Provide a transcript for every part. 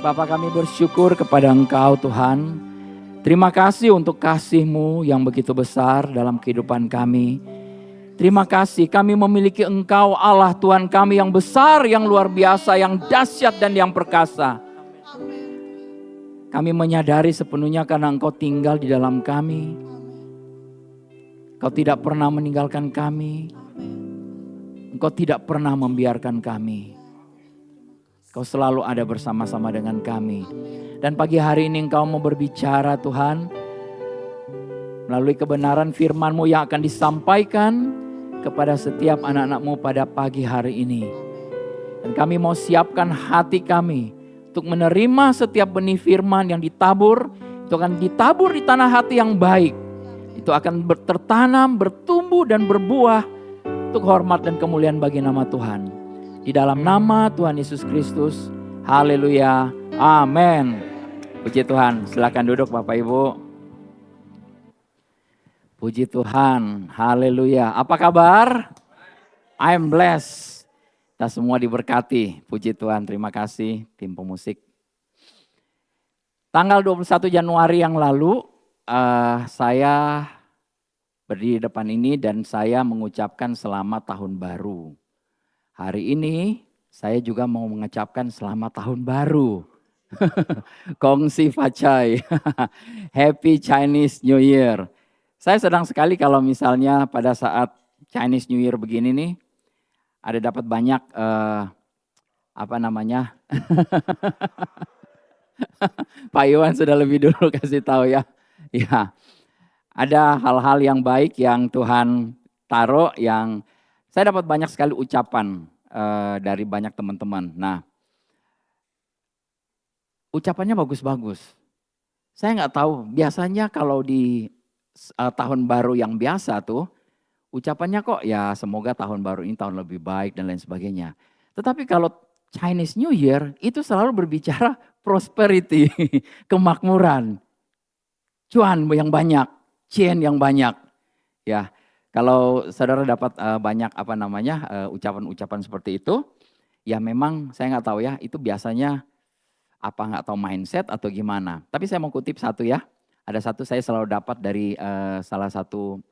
Bapa, kami bersyukur kepada Engkau Tuhan. Terima kasih untuk kasih-Mu yang begitu besar dalam kehidupan kami. Terima kasih kami memiliki Engkau Allah Tuhan kami yang besar, yang luar biasa, yang dahsyat dan yang perkasa. Kami menyadari sepenuhnya karena Engkau tinggal di dalam kami. Engkau tidak pernah meninggalkan kami. Engkau tidak pernah membiarkan kami. Engkau selalu ada bersama-sama dengan kami. Dan pagi hari ini Engkau mau berbicara Tuhan. Melalui kebenaran firman-Mu yang akan disampaikan kepada setiap anak-anak-Mu pada pagi hari ini. Dan kami mau siapkan hati kami untuk menerima setiap benih firman yang ditabur. Itu akan ditabur di tanah hati yang baik. Itu akan tertanam, bertumbuh dan berbuah untuk hormat dan kemuliaan bagi nama Tuhan. Di dalam nama Tuhan Yesus Kristus. Haleluya. Amin. Puji Tuhan. Silakan duduk Bapak Ibu. Puji Tuhan. Haleluya. Apa kabar? I'm blessed. Kita semua diberkati. Puji Tuhan. Terima kasih tim pemusik. Tanggal 21 Januari yang lalu saya berdiri di depan ini dan saya mengucapkan selamat tahun baru. Hari ini saya juga mau mengucapkan selamat tahun baru. Kongsi Facai. Happy Chinese New Year. Saya sedang sekali kalau misalnya pada saat Chinese New Year begini nih, ada dapat banyak Pak Iwan sudah lebih dulu kasih tahu ya. Ya. Ada hal-hal yang baik yang Tuhan taruh yang saya dapat banyak sekali ucapan dari banyak teman-teman. Nah, ucapannya bagus-bagus. Saya nggak tahu, biasanya kalau di tahun baru yang biasa tuh, ucapannya kok ya semoga tahun baru ini tahun lebih baik dan lain sebagainya. Tetapi kalau Chinese New Year itu selalu berbicara prosperity, kemakmuran, cuan yang banyak. Cien yang banyak, ya. Kalau saudara dapat banyak ucapan-ucapan seperti itu, ya memang saya nggak tahu ya, itu biasanya apa nggak tahu mindset atau gimana. Tapi saya mau kutip satu ya. Ada satu saya selalu dapat dari salah satu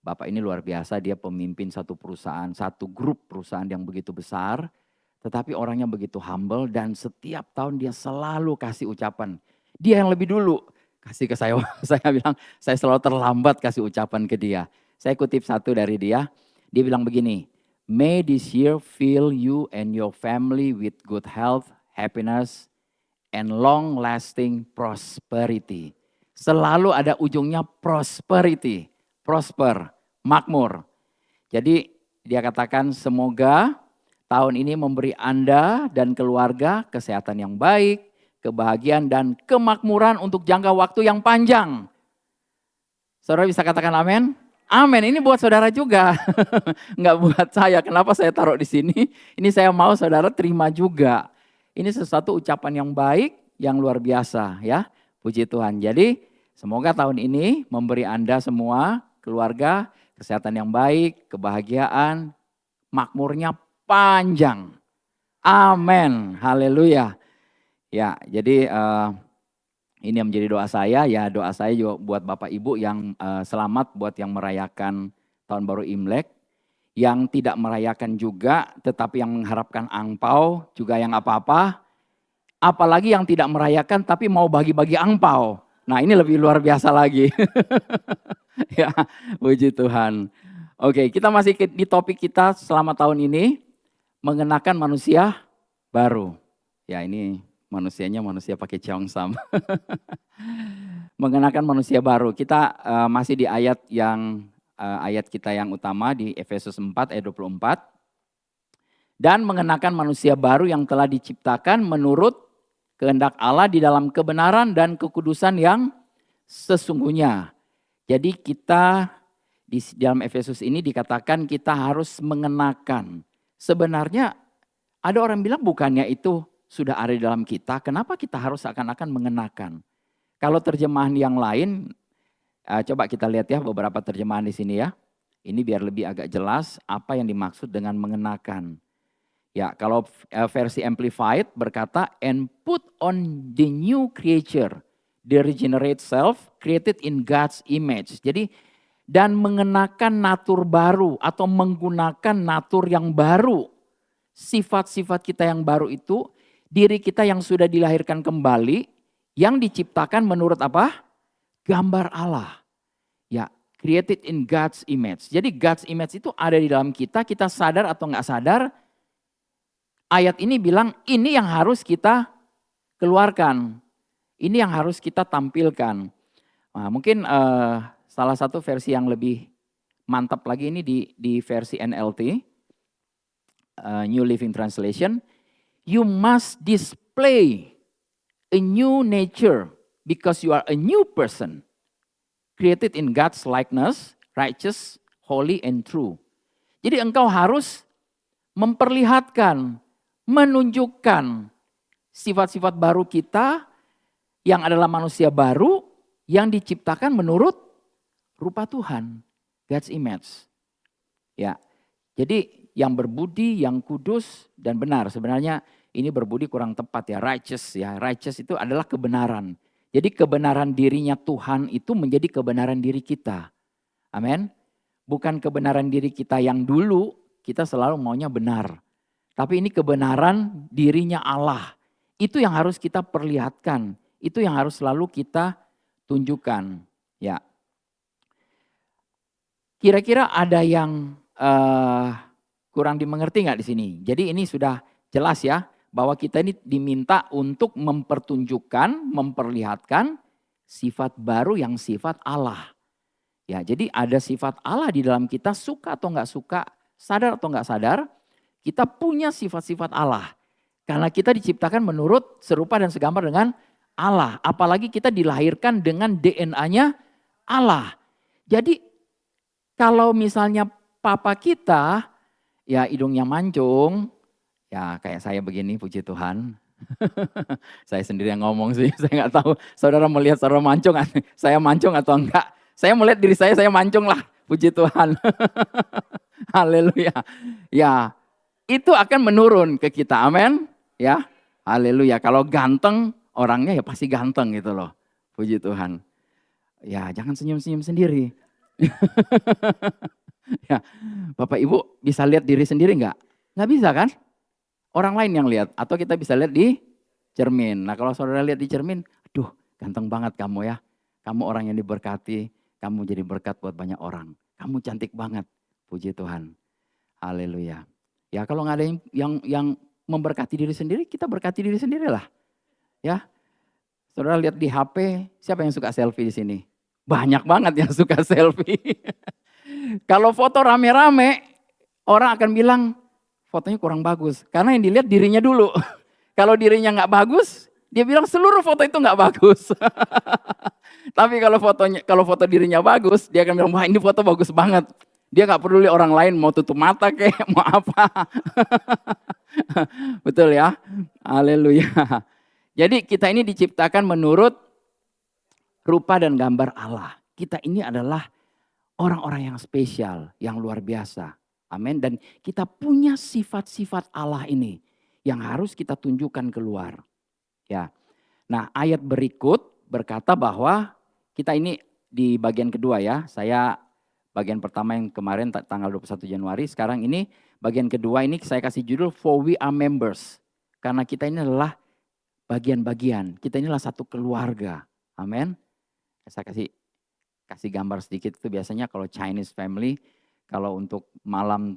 bapak ini luar biasa, dia pemimpin satu perusahaan, satu grup perusahaan yang begitu besar, tetapi orangnya begitu humble dan setiap tahun dia selalu kasih ucapan. Dia yang lebih dulu kasih ke saya, saya bilang saya selalu terlambat kasih ucapan ke dia. Saya kutip satu dari dia bilang begini, "May this year fill you and your family with good health, happiness, and long lasting prosperity." Selalu ada ujungnya prosperity, prosper, makmur. Jadi dia katakan semoga tahun ini memberi Anda dan keluarga kesehatan yang baik, kebahagiaan dan kemakmuran untuk jangka waktu yang panjang. Saudara bisa katakan amin? Amin, ini buat saudara juga. Enggak buat saya, kenapa saya taruh di sini? Ini saya mau saudara terima juga. Ini sesuatu ucapan yang baik, yang luar biasa ya. Puji Tuhan. Jadi semoga tahun ini memberi Anda semua, keluarga, kesehatan yang baik, kebahagiaan, makmurnya panjang. Amin, haleluya. Ya, jadi ini yang menjadi doa saya. Ya, doa saya juga buat Bapak Ibu yang selamat buat yang merayakan Tahun Baru Imlek. Yang tidak merayakan juga, tetapi yang mengharapkan angpau juga yang apa-apa. Apalagi yang tidak merayakan tapi mau bagi-bagi angpau. Nah, ini lebih luar biasa lagi. Ya, puji Tuhan. Oke, kita masih di topik kita selama tahun ini. Mengenakan manusia baru. Ya, ini manusianya manusia pakai cheongsam. Mengenakan manusia baru. Kita masih di ayat kita yang utama di Efesus 4 ayat 24. Dan mengenakan manusia baru yang telah diciptakan menurut kehendak Allah di dalam kebenaran dan kekudusan yang sesungguhnya. Jadi kita di dalam Efesus ini dikatakan kita harus mengenakan. Sebenarnya ada orang bilang bukannya itu sudah ada di dalam kita, kenapa kita harus seakan-akan mengenakan? Kalau terjemahan yang lain, coba kita lihat ya beberapa terjemahan di sini ya. Ini biar lebih agak jelas apa yang dimaksud dengan mengenakan. Ya, kalau versi Amplified berkata, and put on the new creature, the regenerate self, created in God's image. Jadi, dan mengenakan natur baru atau menggunakan natur yang baru. Sifat-sifat kita yang baru itu, diri kita yang sudah dilahirkan kembali, yang diciptakan menurut apa? Gambar Allah. Ya, created in God's image. Jadi God's image itu ada di dalam kita sadar atau nggak sadar, ayat ini bilang ini yang harus kita keluarkan. Ini yang harus kita tampilkan. Nah, mungkin salah satu versi yang lebih mantap lagi ini di versi NLT, New Living Translation. You must display a new nature because you are a new person. Created in God's likeness, righteous, holy, and true. Jadi engkau harus memperlihatkan, menunjukkan sifat-sifat baru kita yang adalah manusia baru yang diciptakan menurut rupa Tuhan, God's image. Ya, jadi yang berbudi, yang kudus dan benar. Sebenarnya ini berbudi kurang tepat ya, righteous ya. Righteous itu adalah kebenaran. Jadi kebenaran dirinya Tuhan itu menjadi kebenaran diri kita. Amin. Bukan kebenaran diri kita yang dulu kita selalu maunya benar. Tapi ini kebenaran dirinya Allah. Itu yang harus kita perlihatkan. Itu yang harus selalu kita tunjukkan. Ya. Kira-kira ada yang kurang dimengerti nggak di sini? Jadi ini sudah jelas ya, bahwa kita ini diminta untuk mempertunjukkan, memperlihatkan sifat baru yang sifat Allah. Ya, jadi ada sifat Allah di dalam kita, suka atau nggak suka, sadar atau nggak sadar, kita punya sifat-sifat Allah. Karena kita diciptakan menurut serupa dan segambar dengan Allah. Apalagi kita dilahirkan dengan DNA-nya Allah. Jadi kalau misalnya papa kita, ya hidungnya mancung, ya kayak saya begini, puji Tuhan. Saya sendiri yang ngomong sih, saya nggak tahu saudara melihat saudara mancung, saya mancung atau enggak. Saya melihat diri saya mancung lah, puji Tuhan. Haleluya. Ya, itu akan menurun ke kita, amin. Ya, haleluya. Kalau ganteng, orangnya ya pasti ganteng gitu loh, puji Tuhan. Ya, jangan senyum-senyum sendiri. Ya, Bapak Ibu bisa lihat diri sendiri enggak? Enggak bisa kan? Orang lain yang lihat, atau kita bisa lihat di cermin. Nah kalau saudara lihat di cermin, aduh ganteng banget kamu ya. Kamu orang yang diberkati, kamu jadi berkat buat banyak orang. Kamu cantik banget, puji Tuhan. Haleluya. Ya kalau nggak ada yang memberkati diri sendiri, kita berkati diri sendirilah. Ya, saudara lihat di HP, siapa yang suka selfie di sini? Banyak banget yang suka selfie. Kalau foto rame-rame, orang akan bilang fotonya kurang bagus. Karena yang dilihat dirinya dulu. Kalau dirinya nggak bagus, dia bilang seluruh foto itu nggak bagus. Tapi kalau foto dirinya bagus, dia akan bilang wah ini foto bagus banget. Dia nggak peduli orang lain mau tutup mata kayak mau apa. Betul ya? Haleluya. Jadi kita ini diciptakan menurut rupa dan gambar Allah. Kita ini adalah orang-orang yang spesial, yang luar biasa. Amin. Dan kita punya sifat-sifat Allah ini yang harus kita tunjukkan keluar. Ya. Nah, ayat berikut berkata bahwa kita ini di bagian kedua ya. Saya bagian pertama yang kemarin tanggal 21 Januari, sekarang ini bagian kedua ini saya kasih judul For We Are Members. Karena kita ini adalah bagian-bagian. Kita ini adalah satu keluarga. Amin. Saya kasih gambar sedikit, itu biasanya kalau Chinese family, kalau untuk malam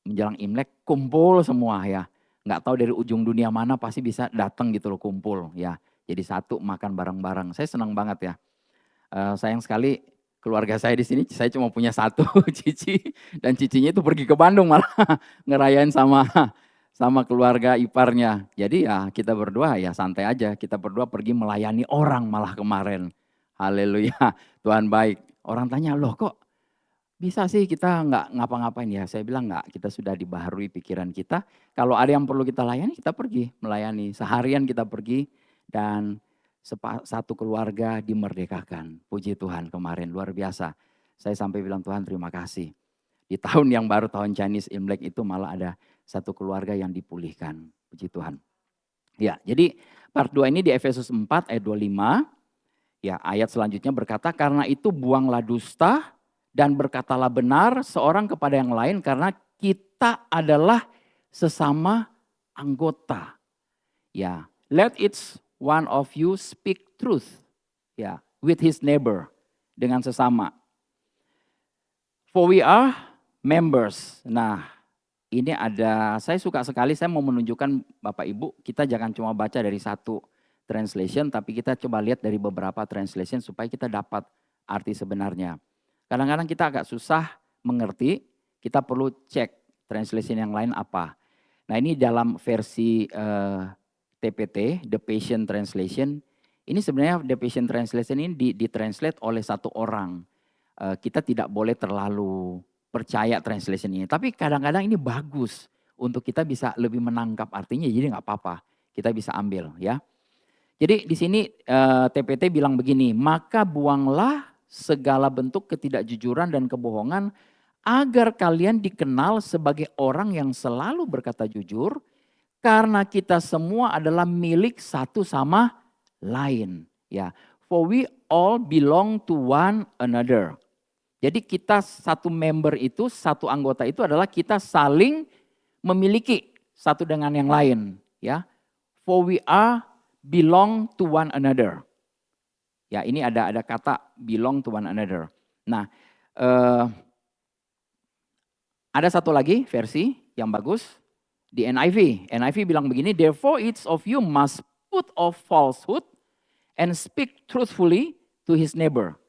menjelang Imlek kumpul semua ya. Nggak tahu dari ujung dunia mana pasti bisa datang gitu loh, kumpul ya. Jadi satu makan bareng-bareng. Saya senang banget ya. Sayang sekali keluarga saya di sini, saya cuma punya satu cici. Dan cicinya itu pergi ke Bandung malah ngerayain sama keluarga iparnya. Jadi ya kita berdua ya santai aja. Kita berdua pergi melayani orang malah kemarin. Haleluya, Tuhan baik. Orang tanya, loh kok bisa sih kita nggak ngapa-ngapain ya? Saya bilang nggak, kita sudah dibaharui pikiran kita. Kalau ada yang perlu kita layani, kita pergi melayani. Seharian kita pergi dan satu keluarga dimerdekakan. Puji Tuhan kemarin, luar biasa. Saya sampai bilang Tuhan terima kasih. Di tahun yang baru, tahun Chinese Imlek itu malah ada satu keluarga yang dipulihkan. Puji Tuhan. Ya, jadi part 2 ini di Efesus 4 ayat 25. Ya, ayat selanjutnya berkata, karena itu buanglah dusta dan berkatalah benar seorang kepada yang lain karena kita adalah sesama anggota. Ya, let each one of you speak truth. Ya, with his neighbor, dengan sesama. For we are members. Nah, ini saya suka sekali, saya mau menunjukkan Bapak Ibu, kita jangan cuma baca dari satu translation, tapi kita coba lihat dari beberapa translation supaya kita dapat arti sebenarnya. Kadang-kadang kita agak susah mengerti, kita perlu cek translation yang lain apa. Nah, ini dalam versi TPT, The Passion Translation, ini sebenarnya The Passion Translation ini ditranslate oleh satu orang. Kita tidak boleh terlalu percaya translation ini. Tapi kadang-kadang ini bagus untuk kita bisa lebih menangkap artinya, jadi nggak apa-apa. Kita bisa ambil ya. Jadi di sini TPT bilang begini, maka buanglah segala bentuk ketidakjujuran dan kebohongan agar kalian dikenal sebagai orang yang selalu berkata jujur karena kita semua adalah milik satu sama lain. Ya, for we all belong to one another. Jadi kita satu member itu, satu anggota itu adalah kita saling memiliki satu dengan yang lain. Ya, for we are belong to one another. Ya, ini ada kata belong to one another. Nah, ada satu lagi versi yang bagus di NIV. NIV bilang begini, therefore each of you must put off falsehood and speak truthfully to his neighbor.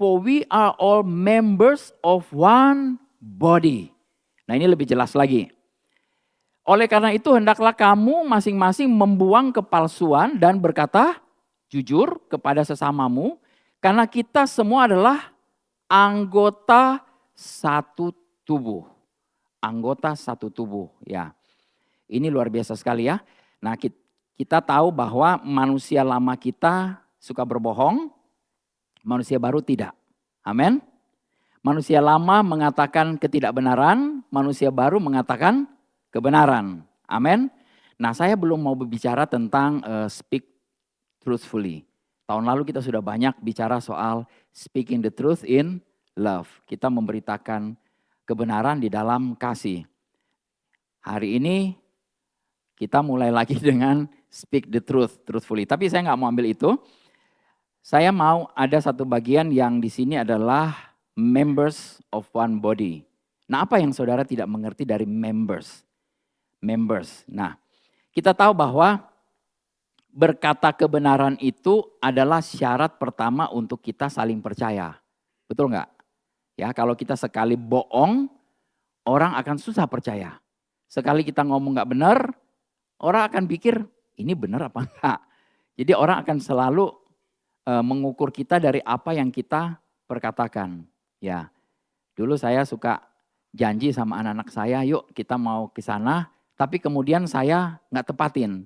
For we are all members of one body. Nah, ini lebih jelas lagi. Oleh karena itu hendaklah kamu masing-masing membuang kepalsuan dan berkata jujur kepada sesamamu. Karena kita semua adalah anggota satu tubuh. Anggota satu tubuh, ya. Ini luar biasa sekali ya. Nah, kita tahu bahwa manusia lama kita suka berbohong. Manusia baru tidak. Amin. Manusia lama mengatakan ketidakbenaran, manusia baru mengatakan kebenaran. Amin. Nah, saya belum mau berbicara tentang speak truthfully. Tahun lalu kita sudah banyak bicara soal speaking the truth in love. Kita memberitakan kebenaran di dalam kasih. Hari ini kita mulai lagi dengan speak the truth, truthfully. Tapi saya nggak mau ambil itu. Saya mau ada satu bagian yang di sini adalah members of one body. Nah, apa yang saudara tidak mengerti dari members? Members. Nah, kita tahu bahwa berkata kebenaran itu adalah syarat pertama untuk kita saling percaya. Betul nggak? Ya, kalau kita sekali bohong, orang akan susah percaya. Sekali kita ngomong nggak benar, orang akan pikir ini benar apa enggak. Jadi orang akan selalu mengukur kita dari apa yang kita perkatakan. Ya, dulu saya suka janji sama anak-anak saya, yuk kita mau ke sana, tapi kemudian saya nggak tepatin.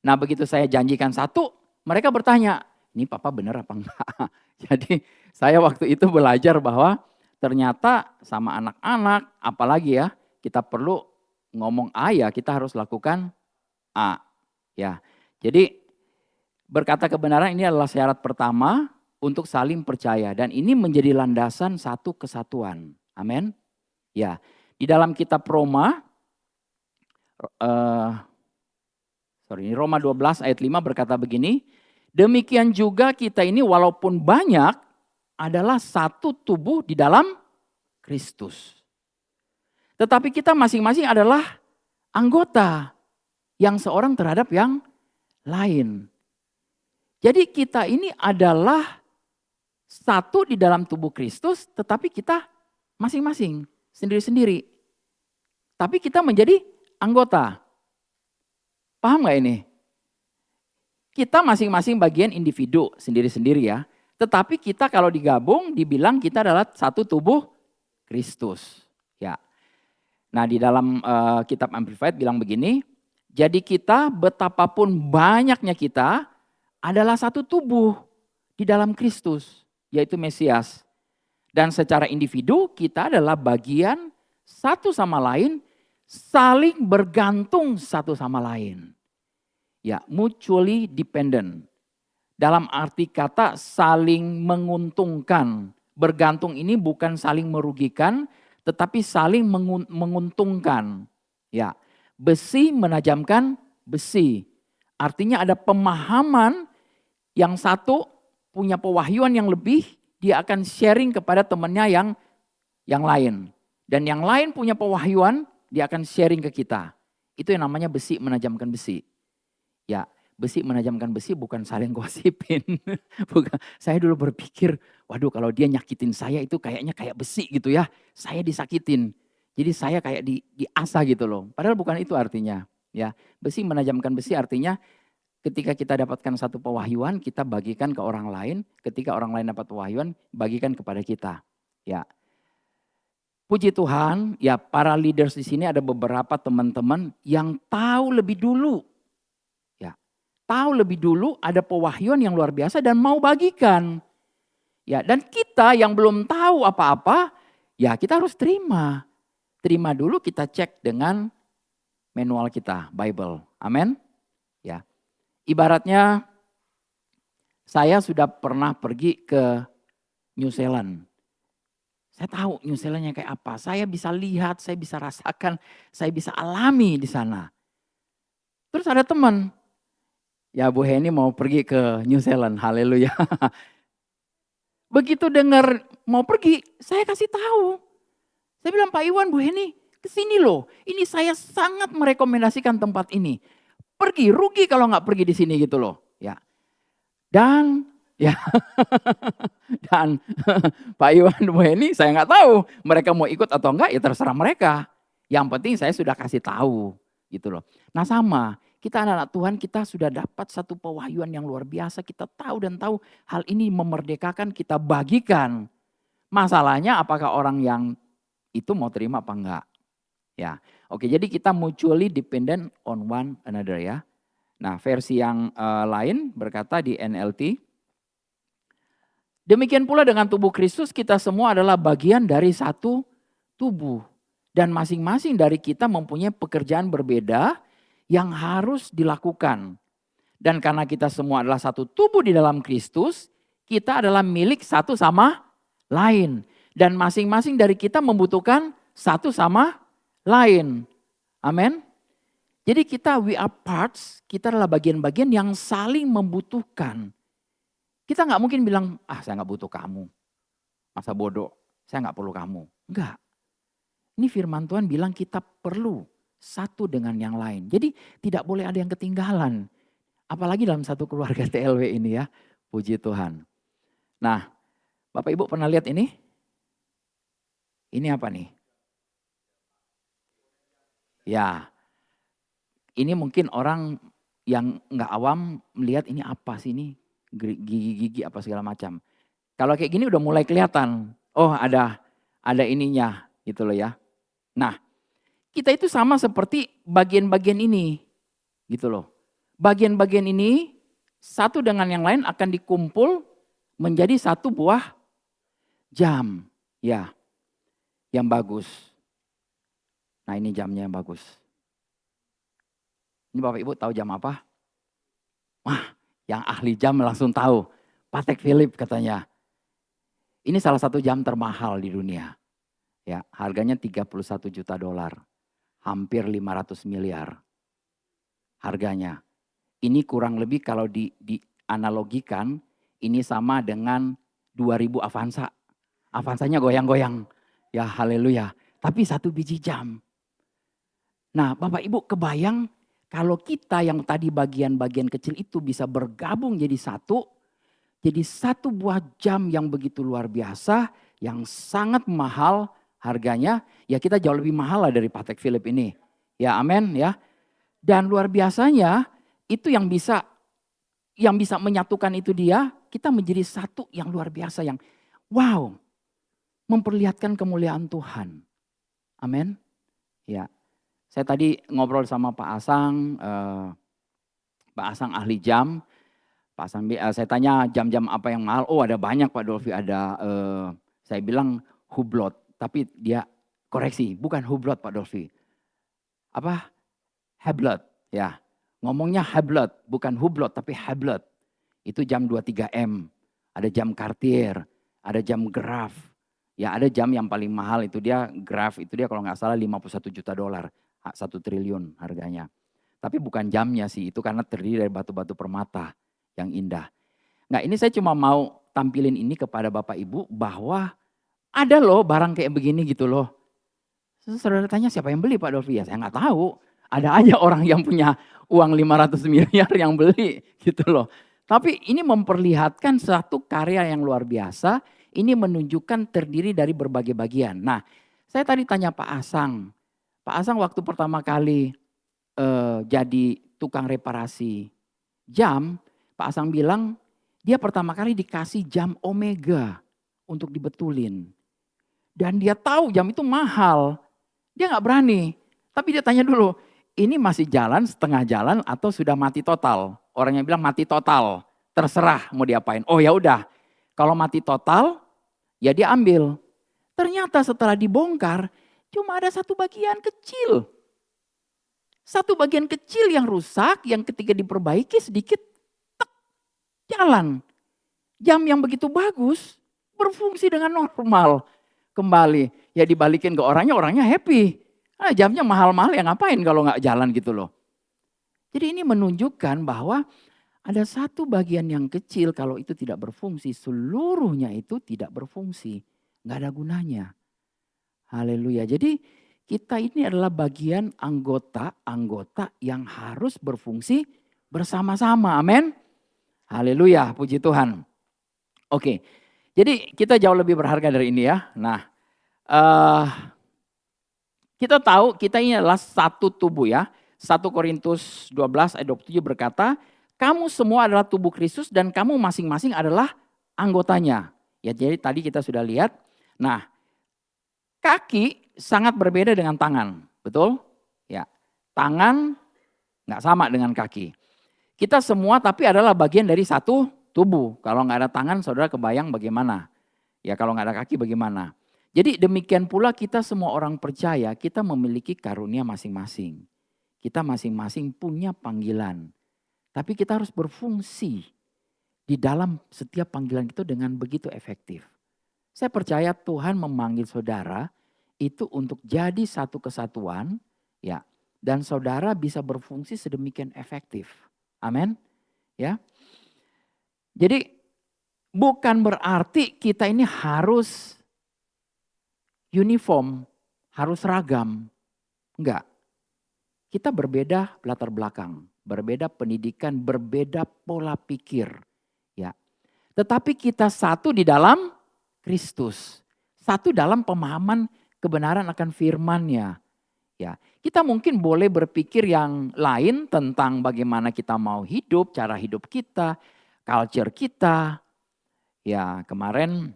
Nah, begitu saya janjikan satu, mereka bertanya, ini papa benar apa enggak? Jadi saya waktu itu belajar bahwa ternyata sama anak-anak, apalagi ya, kita perlu ngomong A ya, kita harus lakukan A. Ya, jadi berkata kebenaran ini adalah syarat pertama untuk saling percaya. Dan ini menjadi landasan satu kesatuan. Amin. Ya, di dalam kitab Roma, Roma 12 ayat 5 berkata begini. Demikian juga kita ini walaupun banyak adalah satu tubuh di dalam Kristus. Tetapi kita masing-masing adalah anggota yang seorang terhadap yang lain. Jadi kita ini adalah satu di dalam tubuh Kristus, tetapi kita masing-masing, sendiri-sendiri. Tapi kita menjadi anggota. Paham gak ini? Kita masing-masing bagian individu, sendiri-sendiri ya. Tetapi kita kalau digabung, dibilang kita adalah satu tubuh Kristus. Ya. Nah, di dalam kitab Amplified bilang begini, jadi kita betapapun banyaknya kita, adalah satu tubuh di dalam Kristus, yaitu Mesias. Dan secara individu kita adalah bagian satu sama lain saling bergantung satu sama lain. Ya, mutually dependent. Dalam arti kata saling menguntungkan. Bergantung ini bukan saling merugikan, tetapi saling menguntungkan. Ya, besi menajamkan besi. Artinya ada pemahaman yang satu punya pewahyuan yang lebih, dia akan sharing kepada temannya yang lain. Dan yang lain punya pewahyuan, dia akan sharing ke kita. Itu yang namanya besi menajamkan besi. Ya, besi menajamkan besi bukan saling gosipin. Bukan. Saya dulu berpikir, waduh kalau dia nyakitin saya itu kayaknya kayak besi gitu ya. Saya disakitin. Jadi saya kayak diasah gitu loh. Padahal bukan itu artinya. Ya, besi menajamkan besi artinya ketika kita dapatkan satu pewahyuan, kita bagikan ke orang lain. Ketika orang lain dapat pewahyuan, bagikan kepada kita. Ya, puji Tuhan, ya para leaders di sini ada beberapa teman-teman yang tahu lebih dulu. Ya, tahu lebih dulu ada pewahyuan yang luar biasa dan mau bagikan. Ya, dan kita yang belum tahu apa-apa, ya kita harus terima. Terima dulu, kita cek dengan manual kita, Bible. Amin. Ya. Ibaratnya saya sudah pernah pergi ke New Zealand. Saya tahu New Zealandnya kayak apa. Saya bisa lihat, saya bisa rasakan, saya bisa alami di sana. Terus ada teman, ya Bu Heni mau pergi ke New Zealand, haleluya. Begitu dengar mau pergi, saya kasih tahu. Saya bilang, Pak Iwan, Bu Heni, kesini loh. Ini saya sangat merekomendasikan tempat ini. Pergi, rugi kalau nggak pergi di sini gitu loh. Ya. Dan ya dan Pak Iwan, Bu Heni, saya nggak tahu mereka mau ikut atau enggak, ya terserah mereka. Yang penting saya sudah kasih tahu gitu loh. Nah sama, kita anak-anak Tuhan, kita sudah dapat satu pewahyuan yang luar biasa. Kita tahu dan tahu hal ini memerdekakan, kita bagikan. Masalahnya apakah orang yang itu mau terima apa enggak? Ya, oke. Jadi kita mutually dependent on one another ya. Nah, versi yang lain berkata di NLT, demikian pula dengan tubuh Kristus, kita semua adalah bagian dari satu tubuh. Dan masing-masing dari kita mempunyai pekerjaan berbeda yang harus dilakukan. Dan karena kita semua adalah satu tubuh di dalam Kristus, kita adalah milik satu sama lain. Dan masing-masing dari kita membutuhkan satu sama lain. Amin. Jadi kita we are parts, kita adalah bagian-bagian yang saling membutuhkan. Kita nggak mungkin bilang, saya nggak butuh kamu. Masa bodoh, saya nggak perlu kamu. Enggak. Ini firman Tuhan bilang kita perlu satu dengan yang lain. Jadi tidak boleh ada yang ketinggalan. Apalagi dalam satu keluarga TLW ini ya. Puji Tuhan. Nah, Bapak Ibu pernah lihat ini? Ini apa nih? Ya, ini mungkin orang yang nggak awam melihat ini apa sih ini? Gigi-gigi apa segala macam. Kalau kayak gini udah mulai kelihatan. Oh ada ininya gitu loh ya. Nah, kita itu sama seperti bagian-bagian ini gitu loh. Bagian-bagian ini satu dengan yang lain akan dikumpul menjadi satu buah jam. Ya, yang bagus. Nah ini jamnya yang bagus. Ini Bapak Ibu tahu jam apa? Wah, yang ahli jam langsung tahu. Patek Philippe katanya. Ini salah satu jam termahal di dunia. Ya, harganya 31 juta dolar. Hampir 500 miliar. Harganya. Ini kurang lebih kalau dianalogikan, ini sama dengan 2000 Avanza. Avanzanya goyang-goyang. Ya haleluya. Tapi satu biji jam. Nah Bapak Ibu kebayang kalau kita yang tadi bagian-bagian kecil itu bisa bergabung jadi satu. Jadi satu buah jam yang begitu luar biasa, yang sangat mahal harganya. Ya kita jauh lebih mahal lah dari Patek Philippe ini. Ya amin ya. Dan luar biasanya itu yang bisa menyatukan itu dia, kita menjadi satu yang luar biasa yang wow. Memperlihatkan kemuliaan Tuhan. Amin. Ya. Saya tadi ngobrol sama Pak Asang, Pak Asang ahli jam. Pak Asang, saya tanya jam-jam apa yang mahal. Oh ada banyak Pak Dolfi, ada saya bilang Hublot. Tapi dia koreksi, bukan Hublot Pak Dolfi. Heblet, ya. Ngomongnya Heblet, bukan Hublot tapi Heblet. Itu jam 23M. Ada jam Cartier, ada jam Graf. Ya ada jam yang paling mahal itu dia Graf, itu dia kalau nggak salah 51 juta dolar. 1 triliun harganya. Tapi bukan jamnya sih, itu karena terdiri dari batu-batu permata yang indah. Nah ini saya cuma mau tampilin ini kepada Bapak Ibu bahwa ada loh barang kayak begini gitu loh. Saudara tanya siapa yang beli Pak Dolfi? Ya saya nggak tahu. Ada aja orang yang punya uang 500 miliar yang beli gitu loh. Tapi ini memperlihatkan satu karya yang luar biasa. Ini menunjukkan terdiri dari berbagai bagian. Nah saya tadi tanya Pak Asang. Pak Asang waktu pertama kali jadi tukang reparasi jam. Pak Asang bilang dia pertama kali dikasih jam Omega untuk dibetulin. Dan dia tahu jam itu mahal. Dia nggak berani. Tapi dia tanya dulu, ini masih jalan, setengah jalan atau sudah mati total? Orangnya bilang mati total, terserah mau diapain. Oh ya udah, kalau mati total, ya dia ambil. Ternyata setelah dibongkar, cuma ada satu bagian kecil. Satu bagian kecil yang rusak, yang ketika diperbaiki sedikit, jalan. Jam yang begitu bagus, berfungsi dengan normal. Kembali, ya dibalikin ke orangnya happy. Jamnya mahal-mahal ya ngapain kalau nggak jalan gitu loh. Jadi ini menunjukkan bahwa ada satu bagian yang kecil kalau itu tidak berfungsi, seluruhnya itu tidak berfungsi. Nggak ada gunanya. Haleluya. Jadi kita ini adalah bagian anggota-anggota yang harus berfungsi bersama-sama. Amin. Haleluya, puji Tuhan. Oke, jadi kita jauh lebih berharga dari ini ya. Nah, kita tahu kita ini adalah satu tubuh ya. 1 Korintus 12 ayat 27 berkata, kamu semua adalah tubuh Kristus dan kamu masing-masing adalah anggotanya. Ya jadi tadi kita sudah lihat. Nah, kaki sangat berbeda dengan tangan, betul? Ya, tangan nggak sama dengan kaki. Kita semua tapi adalah bagian dari satu tubuh. Kalau nggak ada tangan, saudara kebayang bagaimana? Ya kalau nggak ada kaki bagaimana? Jadi demikian pula kita semua orang percaya, kita memiliki karunia masing-masing. Kita masing-masing punya panggilan. Tapi kita harus berfungsi di dalam setiap panggilan itu dengan begitu efektif. Saya percaya Tuhan memanggil saudara itu untuk jadi satu kesatuan, ya, dan saudara bisa berfungsi sedemikian efektif. Amin. Ya. Jadi bukan berarti kita ini harus uniform, harus seragam. Enggak. Kita berbeda latar belakang, berbeda pendidikan, berbeda pola pikir. Ya. Tetapi kita satu di dalam Kristus. Satu dalam pemahaman kebenaran akan firman-Nya. Ya, kita mungkin boleh berpikir yang lain tentang bagaimana kita mau hidup, cara hidup kita, culture kita. Ya, kemarin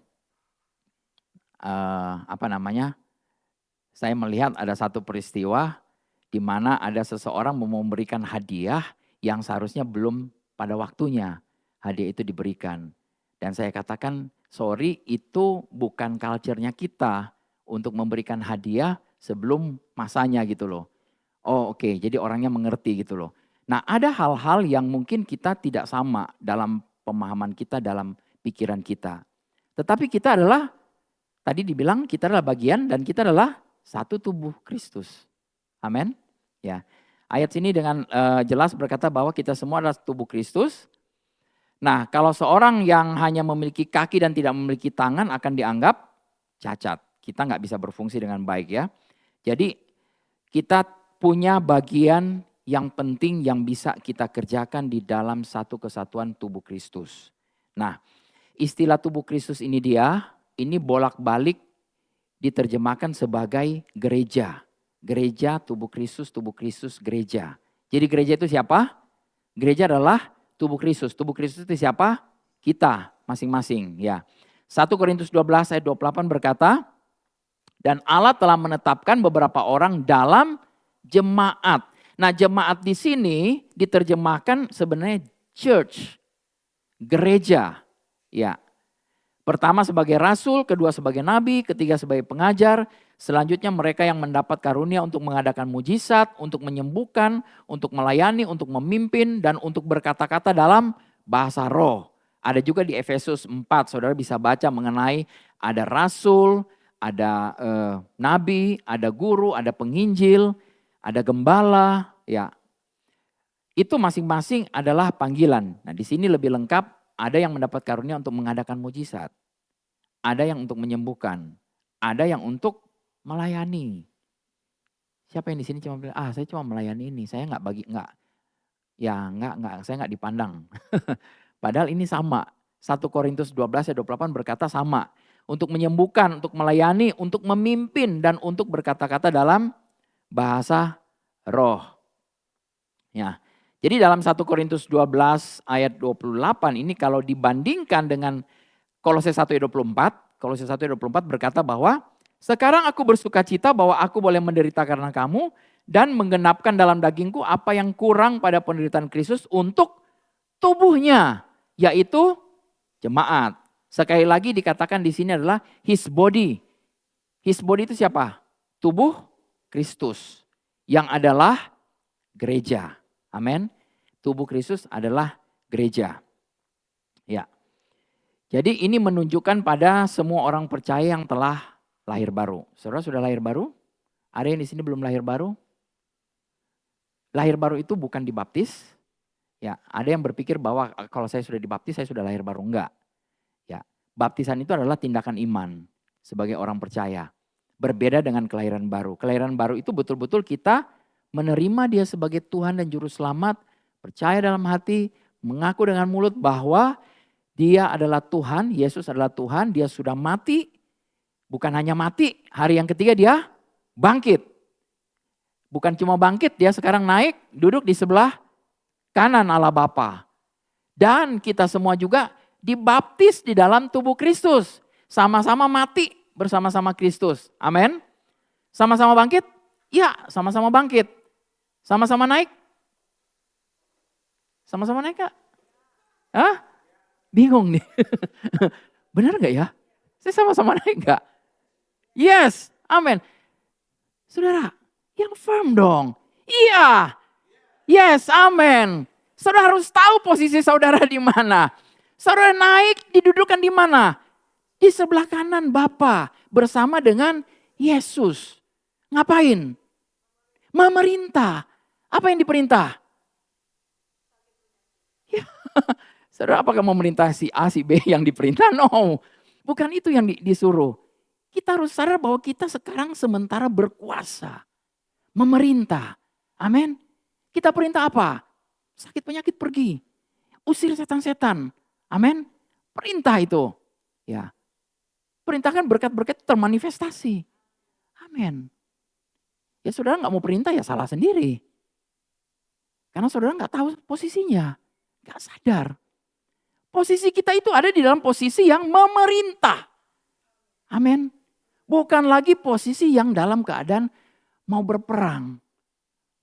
saya melihat ada satu peristiwa di mana ada seseorang mau memberikan hadiah yang seharusnya belum pada waktunya hadiah itu diberikan. Dan saya katakan, sorry itu bukan culture-nya kita untuk memberikan hadiah sebelum masanya gitu loh. Oh oke, jadi orangnya mengerti gitu loh. Nah ada hal-hal yang mungkin kita tidak sama dalam pemahaman kita, dalam pikiran kita. Tetapi kita adalah, tadi dibilang kita adalah bagian dan kita adalah satu tubuh Kristus. Amin. Ya. Ayat sini dengan jelas berkata bahwa kita semua adalah tubuh Kristus. Nah kalau seorang yang hanya memiliki kaki dan tidak memiliki tangan akan dianggap cacat. Kita nggak bisa berfungsi dengan baik ya. Jadi kita punya bagian yang penting yang bisa kita kerjakan di dalam satu kesatuan tubuh Kristus. Nah istilah tubuh Kristus ini ini bolak-balik diterjemahkan sebagai gereja. Gereja, tubuh Kristus, gereja. Jadi gereja itu siapa? Gereja adalah tubuh Kristus. Tubuh Kristus itu siapa? Kita masing-masing ya. 1 Korintus 12 ayat 28 berkata, dan Allah telah menetapkan beberapa orang dalam jemaat. Nah jemaat di sini diterjemahkan sebenarnya church, gereja. Ya, pertama sebagai rasul, kedua sebagai nabi, ketiga sebagai pengajar, Selanjutnya mereka yang mendapat karunia untuk mengadakan mujizat, untuk menyembuhkan, untuk melayani, untuk memimpin, dan untuk berkata-kata dalam bahasa roh. Ada juga di Efesus 4, saudara bisa baca mengenai ada rasul, ada nabi, ada guru, ada penginjil, ada gembala, ya. Itu masing-masing adalah panggilan. Nah, di sini lebih lengkap, ada yang mendapat karunia untuk mengadakan mujizat. Ada yang untuk menyembuhkan, ada yang untuk melayani. Siapa yang di sini cuma bilang, saya cuma melayani ini, saya nggak bagi, nggak, ya nggak, saya nggak dipandang. Padahal ini sama. 1 Korintus 12 ayat 28 berkata sama. Untuk menyembuhkan, untuk melayani, untuk memimpin, dan untuk berkata-kata dalam bahasa roh. Ya. Jadi dalam 1 Korintus 12 ayat 28 ini kalau dibandingkan dengan Kolose 1 ayat 24, Kolose 1 ayat 24 berkata bahwa sekarang aku bersuka cita bahwa aku boleh menderita karena kamu dan menggenapkan dalam dagingku apa yang kurang pada penderitaan Kristus untuk tubuhnya, yaitu jemaat. Sekali lagi dikatakan di sini adalah his body. His body itu siapa? Tubuh Kristus yang adalah gereja. Amin. Tubuh Kristus adalah gereja. Ya. Jadi ini menunjukkan pada semua orang percaya yang telah lahir baru. Saudara sudah lahir baru? Ada yang di sini belum lahir baru? Lahir baru itu bukan dibaptis. Ya, ada yang berpikir bahwa kalau saya sudah dibaptis saya sudah lahir baru. Enggak. Ya, baptisan itu adalah tindakan iman sebagai orang percaya. Berbeda dengan kelahiran baru. Kelahiran baru itu betul-betul kita menerima dia sebagai Tuhan dan Juru Selamat, percaya dalam hati, mengaku dengan mulut bahwa dia adalah Tuhan, Yesus adalah Tuhan, dia sudah mati. Bukan hanya mati, hari yang ketiga dia bangkit. Bukan cuma bangkit, dia sekarang naik, duduk di sebelah kanan Allah Bapa. Dan kita semua juga dibaptis di dalam tubuh Kristus. Sama-sama mati bersama-sama Kristus. Amin. Sama-sama bangkit? Ya, sama-sama bangkit. Sama-sama naik? Sama-sama naik gak? Hah? Bingung nih. Benar gak ya? Saya sama-sama naik gak? Yes, amin. Saudara, yang firm dong. Iya, yes, amin. Saudara harus tahu posisi saudara di mana. Saudara naik, didudukan di mana? Di sebelah kanan Bapa bersama dengan Yesus. Ngapain? Memerintah. Apa yang diperintah? Ya. Saudara apakah memerintah si A, si B yang diperintah? No. Bukan itu yang disuruh. Kita harus sadar bahwa kita sekarang sementara berkuasa. Memerintah. Amin. Kita perintah apa? Sakit penyakit pergi. Usir setan-setan. Amin. Perintah itu. Ya. Perintahkan berkat-berkat termanifestasi. Amin. Ya saudara gak mau perintah ya salah sendiri. Karena saudara gak tahu posisinya. Gak sadar. Posisi kita itu ada di dalam posisi yang memerintah. Amin. Bukan lagi posisi yang dalam keadaan mau berperang.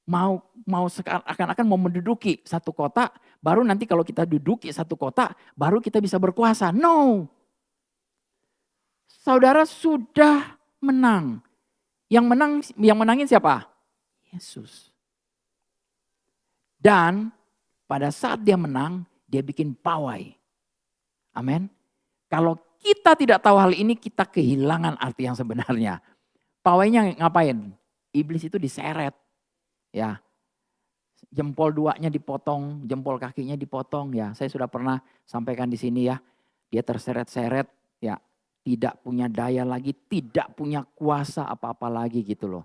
Mau akan mau menduduki satu kota. Baru nanti kalau kita duduki satu kota baru kita bisa berkuasa. No. Saudara sudah menang. Yang menangin siapa? Yesus. Dan pada saat dia menang, dia bikin pawai. Amin. Kalau kita tidak tahu hal ini, kita kehilangan arti yang sebenarnya. Pawainya ngapain? Iblis itu diseret. Ya. Jempol duanya dipotong, jempol kakinya dipotong. Ya, saya sudah pernah sampaikan di sini ya. Dia terseret-seret, ya. Tidak punya daya lagi, tidak punya kuasa apa-apa lagi gitu loh.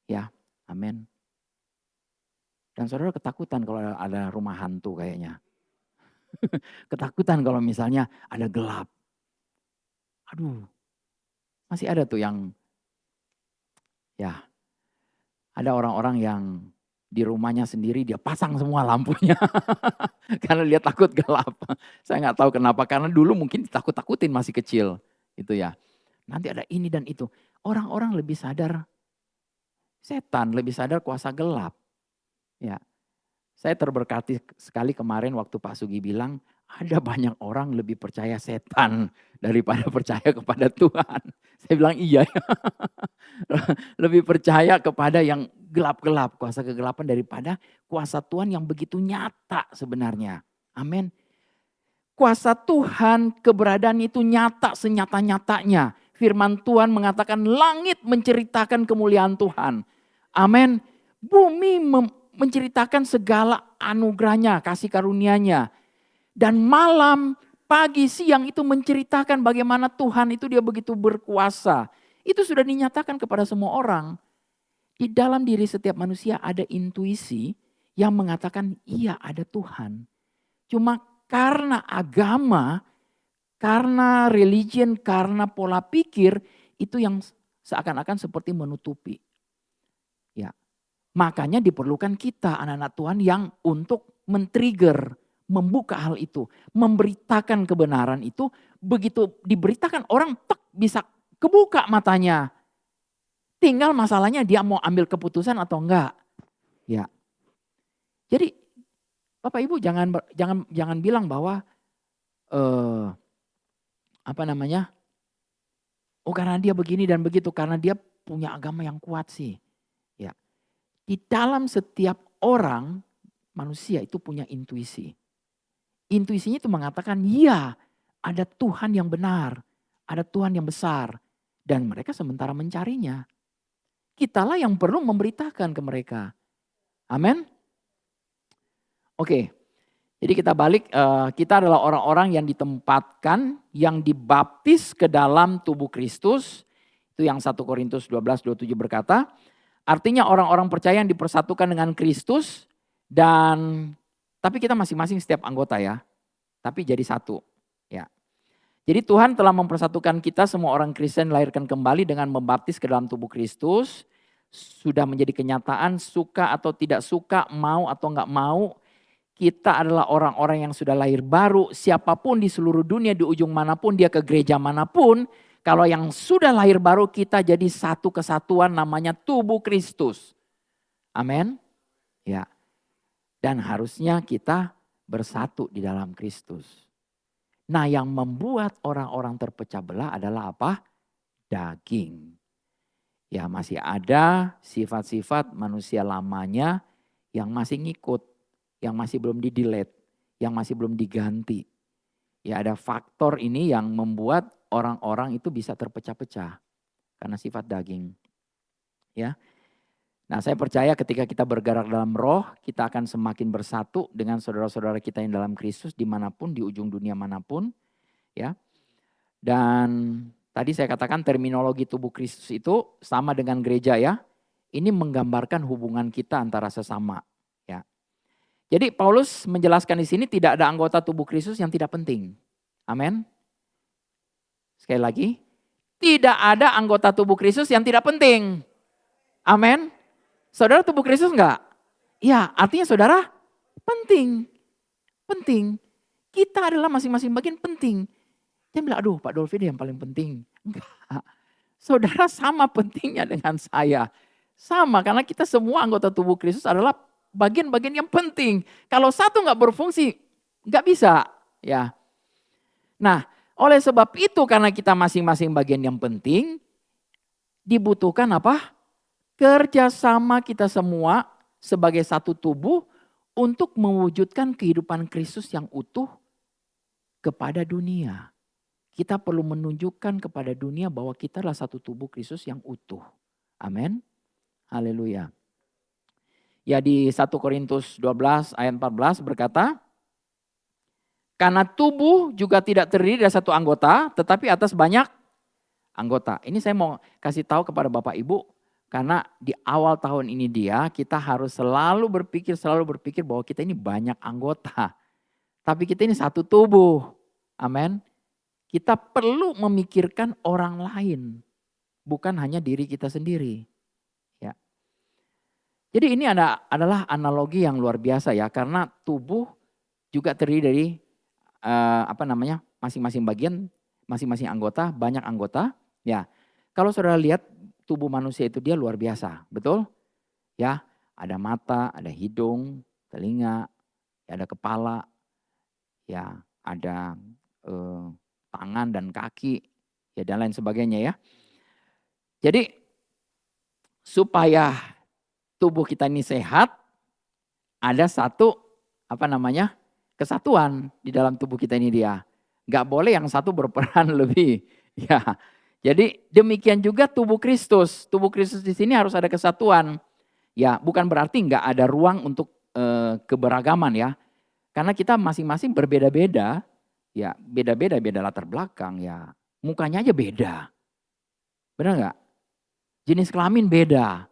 Ya, amin. Dan saudara ketakutan kalau ada rumah hantu kayaknya. Ketakutan kalau misalnya ada gelap. Aduh, masih ada tuh yang, ya, ada orang-orang yang di rumahnya sendiri dia pasang semua lampunya. Karena dia takut gelap. Saya nggak tahu kenapa, karena dulu mungkin ditakut-takutin masih kecil. Itu ya. Nanti ada ini dan itu. Orang-orang lebih sadar setan, lebih sadar kuasa gelap. Ya. Saya terberkati sekali kemarin waktu Pak Sugi bilang Ada banyak orang lebih percaya setan daripada percaya kepada Tuhan. Saya bilang iya ya. Lebih percaya kepada yang gelap-gelap, kuasa kegelapan daripada kuasa Tuhan yang begitu nyata sebenarnya. Amin. Kuasa Tuhan, keberadaan itu nyata senyata-nyatanya. Firman Tuhan mengatakan langit menceritakan kemuliaan Tuhan. Amin. Bumi menceritakan segala anugerahnya, kasih karunia-Nya. Dan malam, pagi, siang itu menceritakan bagaimana Tuhan itu dia begitu berkuasa. Itu sudah dinyatakan kepada semua orang. Di dalam diri setiap manusia ada intuisi yang mengatakan iya ada Tuhan. Cuma karena agama, karena religion, karena pola pikir itu yang seakan-akan seperti menutupi. Ya. Makanya diperlukan kita anak-anak Tuhan yang untuk men-trigger, membuka hal itu, memberitakan kebenaran itu, begitu diberitakan orang bisa kebuka matanya. Tinggal masalahnya dia mau ambil keputusan atau enggak. Ya. Jadi Bapak Ibu jangan bilang bahwa apa namanya? Oh karena dia begini dan begitu, karena dia punya agama yang kuat sih. Ya. Di dalam setiap orang manusia itu punya intuisi. Intuisinya itu mengatakan iya ada Tuhan yang benar, ada Tuhan yang besar. Dan mereka sementara mencarinya. Kitalah yang perlu memberitakan ke mereka. Amin. Oke, jadi kita balik, kita adalah orang-orang yang ditempatkan, yang dibaptis ke dalam tubuh Kristus. Itu yang 1 Korintus 12:27 berkata, artinya orang-orang percaya yang dipersatukan dengan Kristus dan tapi kita masing-masing setiap anggota ya. Tapi jadi satu. Ya. Jadi Tuhan telah mempersatukan kita semua orang Kristen dilahirkan kembali dengan membaptis ke dalam tubuh Kristus. Sudah menjadi kenyataan suka atau tidak suka, mau atau enggak mau. Kita adalah orang-orang yang sudah lahir baru. Siapapun di seluruh dunia, di ujung manapun, dia ke gereja manapun. Kalau yang sudah lahir baru kita jadi satu kesatuan namanya tubuh Kristus. Amin. Ya. Dan harusnya kita bersatu di dalam Kristus. Nah yang membuat orang-orang terpecah belah adalah apa? Daging. Ya masih ada sifat-sifat manusia lamanya yang masih ngikut. Yang masih belum di-delete. Yang masih belum diganti. Ya ada faktor ini yang membuat orang-orang itu bisa terpecah-pecah. Karena sifat daging. Ya. Nah saya percaya ketika kita bergerak dalam roh, kita akan semakin bersatu dengan saudara-saudara kita yang dalam Kristus dimanapun, di ujung dunia manapun. Ya. Dan tadi saya katakan terminologi tubuh Kristus itu sama dengan gereja ya. Ini menggambarkan hubungan kita antara sesama. Ya. Jadi Paulus menjelaskan di sini tidak ada anggota tubuh Kristus yang tidak penting. Amin. Sekali lagi, tidak ada anggota tubuh Kristus yang tidak penting. Amin. Saudara tubuh Kristus enggak? Ya, artinya saudara penting. Penting. Kita adalah masing-masing bagian penting. Dia bilang, aduh Pak Dolphy yang paling penting. Enggak. Saudara sama pentingnya dengan saya. Sama, karena kita semua anggota tubuh Kristus adalah bagian-bagian yang penting. Kalau satu enggak berfungsi, enggak bisa. Ya. Nah, oleh sebab itu karena kita masing-masing bagian yang penting, dibutuhkan apa? Kerjasama kita semua sebagai satu tubuh untuk mewujudkan kehidupan Kristus yang utuh kepada dunia. Kita perlu menunjukkan kepada dunia bahwa kita adalah satu tubuh Kristus yang utuh. Amin. Haleluya. Ya di 1 Korintus 12 ayat 14 berkata, karena tubuh juga tidak terdiri dari satu anggota, tetapi atas banyak anggota. Ini saya mau kasih tahu kepada Bapak Ibu, karena di awal tahun ini kita harus selalu berpikir bahwa kita ini banyak anggota. Tapi kita ini satu tubuh. Amin. Kita perlu memikirkan orang lain. Bukan hanya diri kita sendiri. Ya. Jadi ini adalah analogi yang luar biasa ya. Karena tubuh juga terdiri dari masing-masing bagian, masing-masing anggota, banyak anggota. Ya, kalau saudara lihat tubuh manusia itu dia luar biasa, betul? Ya, ada mata, ada hidung, telinga, ada kepala, ya, ada tangan dan kaki, ya dan lain sebagainya ya. Jadi supaya tubuh kita ini sehat, ada satu kesatuan di dalam tubuh kita ini dia. Gak boleh yang satu berperan lebih. Ya, jadi demikian juga tubuh Kristus. Tubuh Kristus di sini harus ada kesatuan. Ya, bukan berarti nggak ada ruang untuk keberagaman ya. Karena kita masing-masing berbeda-beda. Ya, beda-beda, beda latar belakang ya. Mukanya aja beda. Benar nggak? Jenis kelamin beda.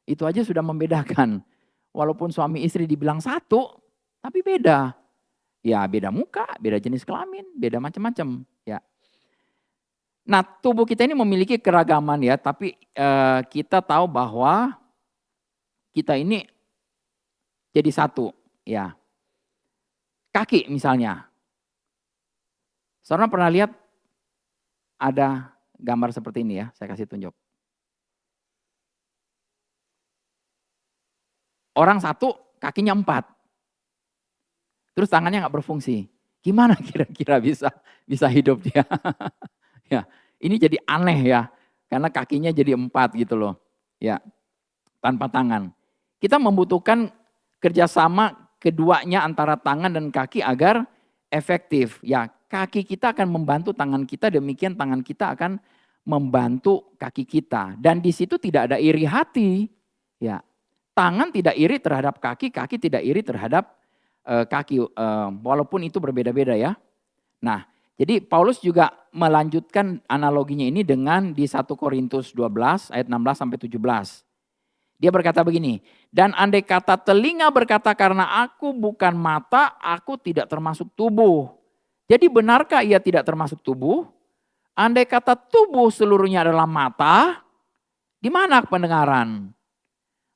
Itu aja sudah membedakan. Walaupun suami istri dibilang satu, tapi beda. Ya beda muka, beda jenis kelamin, beda macam-macam. Ya. Nah tubuh kita ini memiliki keragaman ya, tapi kita tahu bahwa kita ini jadi satu. Ya. Kaki misalnya. Saudara pernah lihat ada gambar seperti ini ya, saya kasih tunjuk. Orang satu, kakinya 4. Terus tangannya nggak berfungsi. Gimana kira-kira bisa hidup dia? Ya, ini jadi aneh ya, karena kakinya jadi 4 gitu loh. Ya, tanpa tangan. Kita membutuhkan kerjasama keduanya antara tangan dan kaki agar efektif. Ya, kaki kita akan membantu tangan kita, demikian tangan kita akan membantu kaki kita. Dan di situ tidak ada iri hati. Ya, tangan tidak iri terhadap kaki, kaki tidak iri terhadap kaki, walaupun itu berbeda-beda ya. Nah, jadi Paulus juga melanjutkan analoginya ini dengan di 1 Korintus 12 ayat 16 sampai 17. Dia berkata begini, dan andai kata telinga berkata karena aku bukan mata, aku tidak termasuk tubuh. Jadi benarkah ia tidak termasuk tubuh? Andai kata tubuh seluruhnya adalah mata, di mana pendengaran?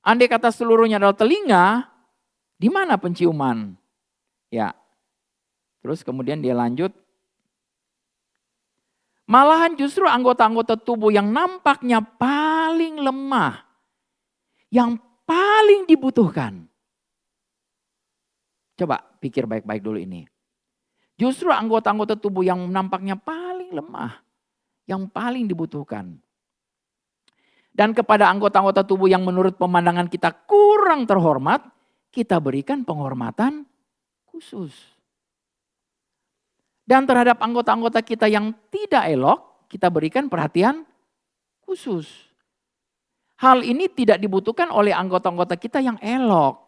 Andai kata seluruhnya adalah telinga, di mana penciuman? Ya. Terus kemudian dia lanjut. Malahan justru anggota-anggota tubuh yang nampaknya paling lemah, yang paling dibutuhkan. Coba pikir baik-baik dulu ini. Justru anggota-anggota tubuh yang nampaknya paling lemah, yang paling dibutuhkan. Dan kepada anggota-anggota tubuh yang menurut pemandangan kita kurang terhormat, kita berikan penghormatan khusus. Dan terhadap anggota-anggota kita yang tidak elok, kita berikan perhatian khusus. Hal ini tidak dibutuhkan oleh anggota-anggota kita yang elok.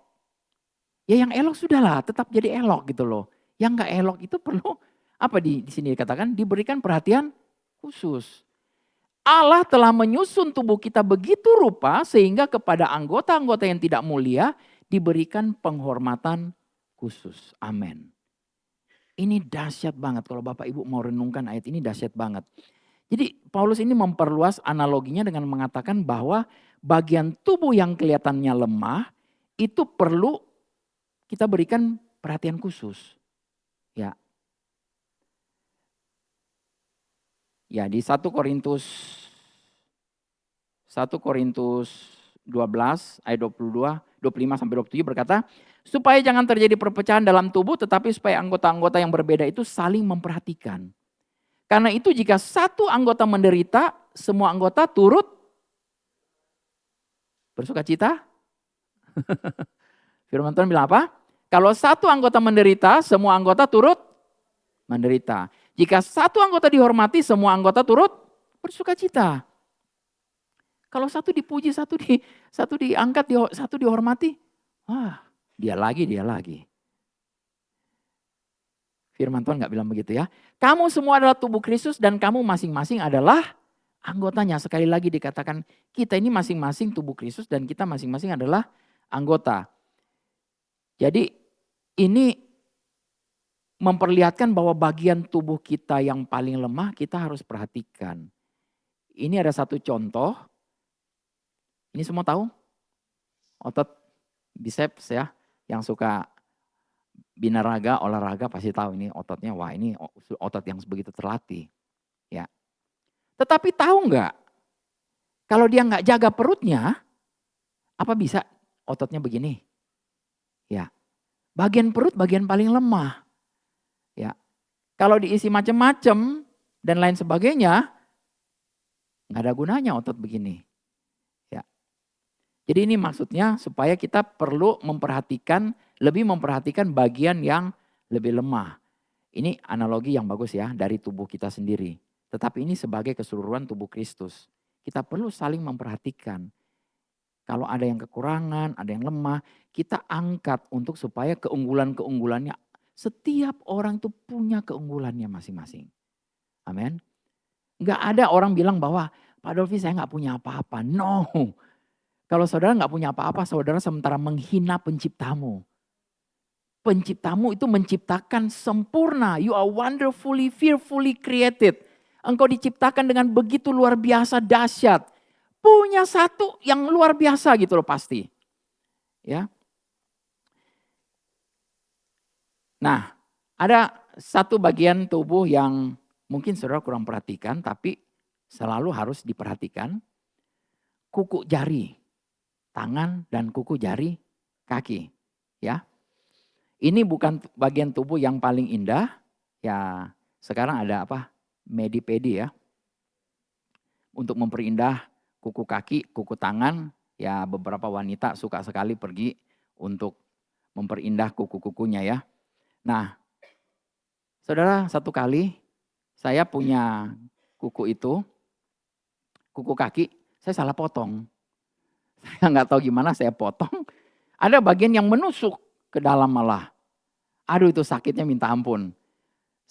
Ya yang elok sudahlah, tetap jadi elok gitu loh. Yang gak elok itu perlu, apa di sini dikatakan, diberikan perhatian khusus. Allah telah menyusun tubuh kita begitu rupa sehingga kepada anggota-anggota yang tidak mulia diberikan penghormatan khusus. Amin. Ini dahsyat banget kalau Bapak Ibu mau renungkan ayat ini dahsyat banget. Jadi Paulus ini memperluas analoginya dengan mengatakan bahwa bagian tubuh yang kelihatannya lemah itu perlu kita berikan perhatian khusus. Ya. Ya di 1 Korintus 12 ayat 25 sampai 27 berkata, supaya jangan terjadi perpecahan dalam tubuh tetapi supaya anggota-anggota yang berbeda itu saling memperhatikan. Karena itu jika satu anggota menderita, semua anggota turut bersuka cita. Firman Tuhan bilang apa? Kalau satu anggota menderita, semua anggota turut menderita. Jika satu anggota dihormati, semua anggota turut bersuka cita. Kalau satu dipuji, satu diangkat, satu dihormati, wah dia lagi. Firman Tuhan gak bilang begitu ya. Kamu semua adalah tubuh Kristus dan kamu masing-masing adalah anggotanya. Sekali lagi dikatakan kita ini masing-masing tubuh Kristus dan kita masing-masing adalah anggota. Jadi ini memperlihatkan bahwa bagian tubuh kita yang paling lemah kita harus perhatikan. Ini ada satu contoh. Ini semua tahu? Otot biceps ya, yang suka binaraga, olahraga pasti tahu ini ototnya, wah ini otot yang begitu terlatih. Ya. Tetapi tahu nggak, kalau dia nggak jaga perutnya, apa bisa ototnya begini? Ya, bagian perut bagian paling lemah. Ya, Kalau diisi macam-macam dan lain sebagainya, nggak ada gunanya otot begini. Ya. Jadi ini maksudnya supaya kita perlu lebih memperhatikan bagian yang lebih lemah. Ini analogi yang bagus ya dari tubuh kita sendiri. Tetapi ini sebagai keseluruhan tubuh Kristus. Kita perlu saling memperhatikan. Kalau ada yang kekurangan, ada yang lemah, kita angkat untuk supaya keunggulan-keunggulannya. Setiap orang itu punya keunggulannya masing-masing. Amin. Enggak ada orang bilang bahwa, Pak Dolfi saya nggak punya apa-apa. No. Kalau saudara nggak punya apa-apa, saudara sementara menghina penciptamu. Penciptamu itu menciptakan sempurna. You are wonderfully, fearfully created. Engkau diciptakan dengan begitu luar biasa dahsyat. Punya satu yang luar biasa gitu loh pasti. Ya. Nah, ada satu bagian tubuh yang mungkin saudara kurang perhatikan, tapi selalu harus diperhatikan. Kuku jari tangan dan kuku jari kaki. Ya. Ini bukan bagian tubuh yang paling indah. Ya, sekarang ada apa? Medi-pedi ya. Untuk memperindah kuku kaki, kuku tangan, ya beberapa wanita suka sekali pergi untuk memperindah kuku-kukunya ya. Nah, saudara, satu kali saya punya kuku itu, kuku kaki, saya salah potong. Saya nggak tahu gimana saya potong, ada bagian yang menusuk ke dalam malah. Aduh itu sakitnya minta ampun.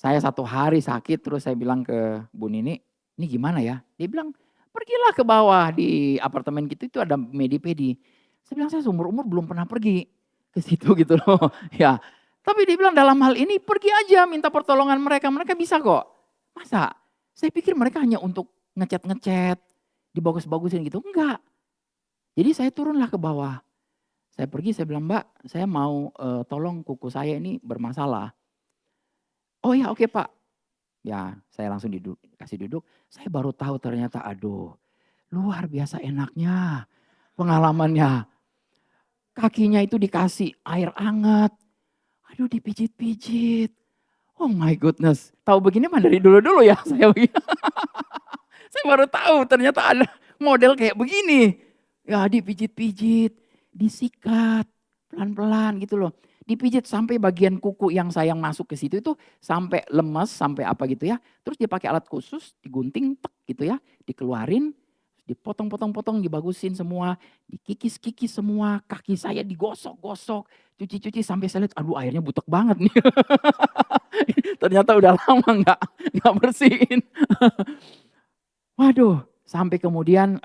Saya 1 hari sakit terus saya bilang ke Bu Nini, ini gimana ya? Dia bilang, pergilah ke bawah di apartemen kita itu ada Medi-pedi. Saya bilang saya seumur-umur belum pernah pergi ke situ gitu loh. Ya, tapi dia bilang dalam hal ini pergi aja minta pertolongan mereka bisa kok. Masa? Saya pikir mereka hanya untuk ngecat, dibagus-bagusin gitu, enggak. Jadi saya turunlah ke bawah. Saya pergi, saya bilang, Mbak, saya mau tolong kuku saya ini bermasalah. Oh ya, oke Pak. Ya, saya langsung kasih duduk. Saya baru tahu ternyata, aduh, luar biasa enaknya pengalamannya. Kakinya itu dikasih air hangat. Aduh, dipijit-pijit. Oh my goodness. Tahu begini mah dari dulu-dulu ya saya begini. Saya baru tahu ternyata ada model kayak begini. Ya, dipijit-pijit, disikat, pelan-pelan gitu loh. Dipijit sampai bagian kuku yang saya masuk ke situ itu sampai lemes, sampai apa gitu ya. Terus dia pakai alat khusus, digunting tek gitu ya, dikeluarin, dipotong-potong-potong, dibagusin semua, dikikis-kikis semua, kaki saya digosok-gosok, cuci-cuci sampai saya lihat, aduh airnya butek banget nih. Ternyata udah lama nggak bersihin. Waduh, sampai kemudian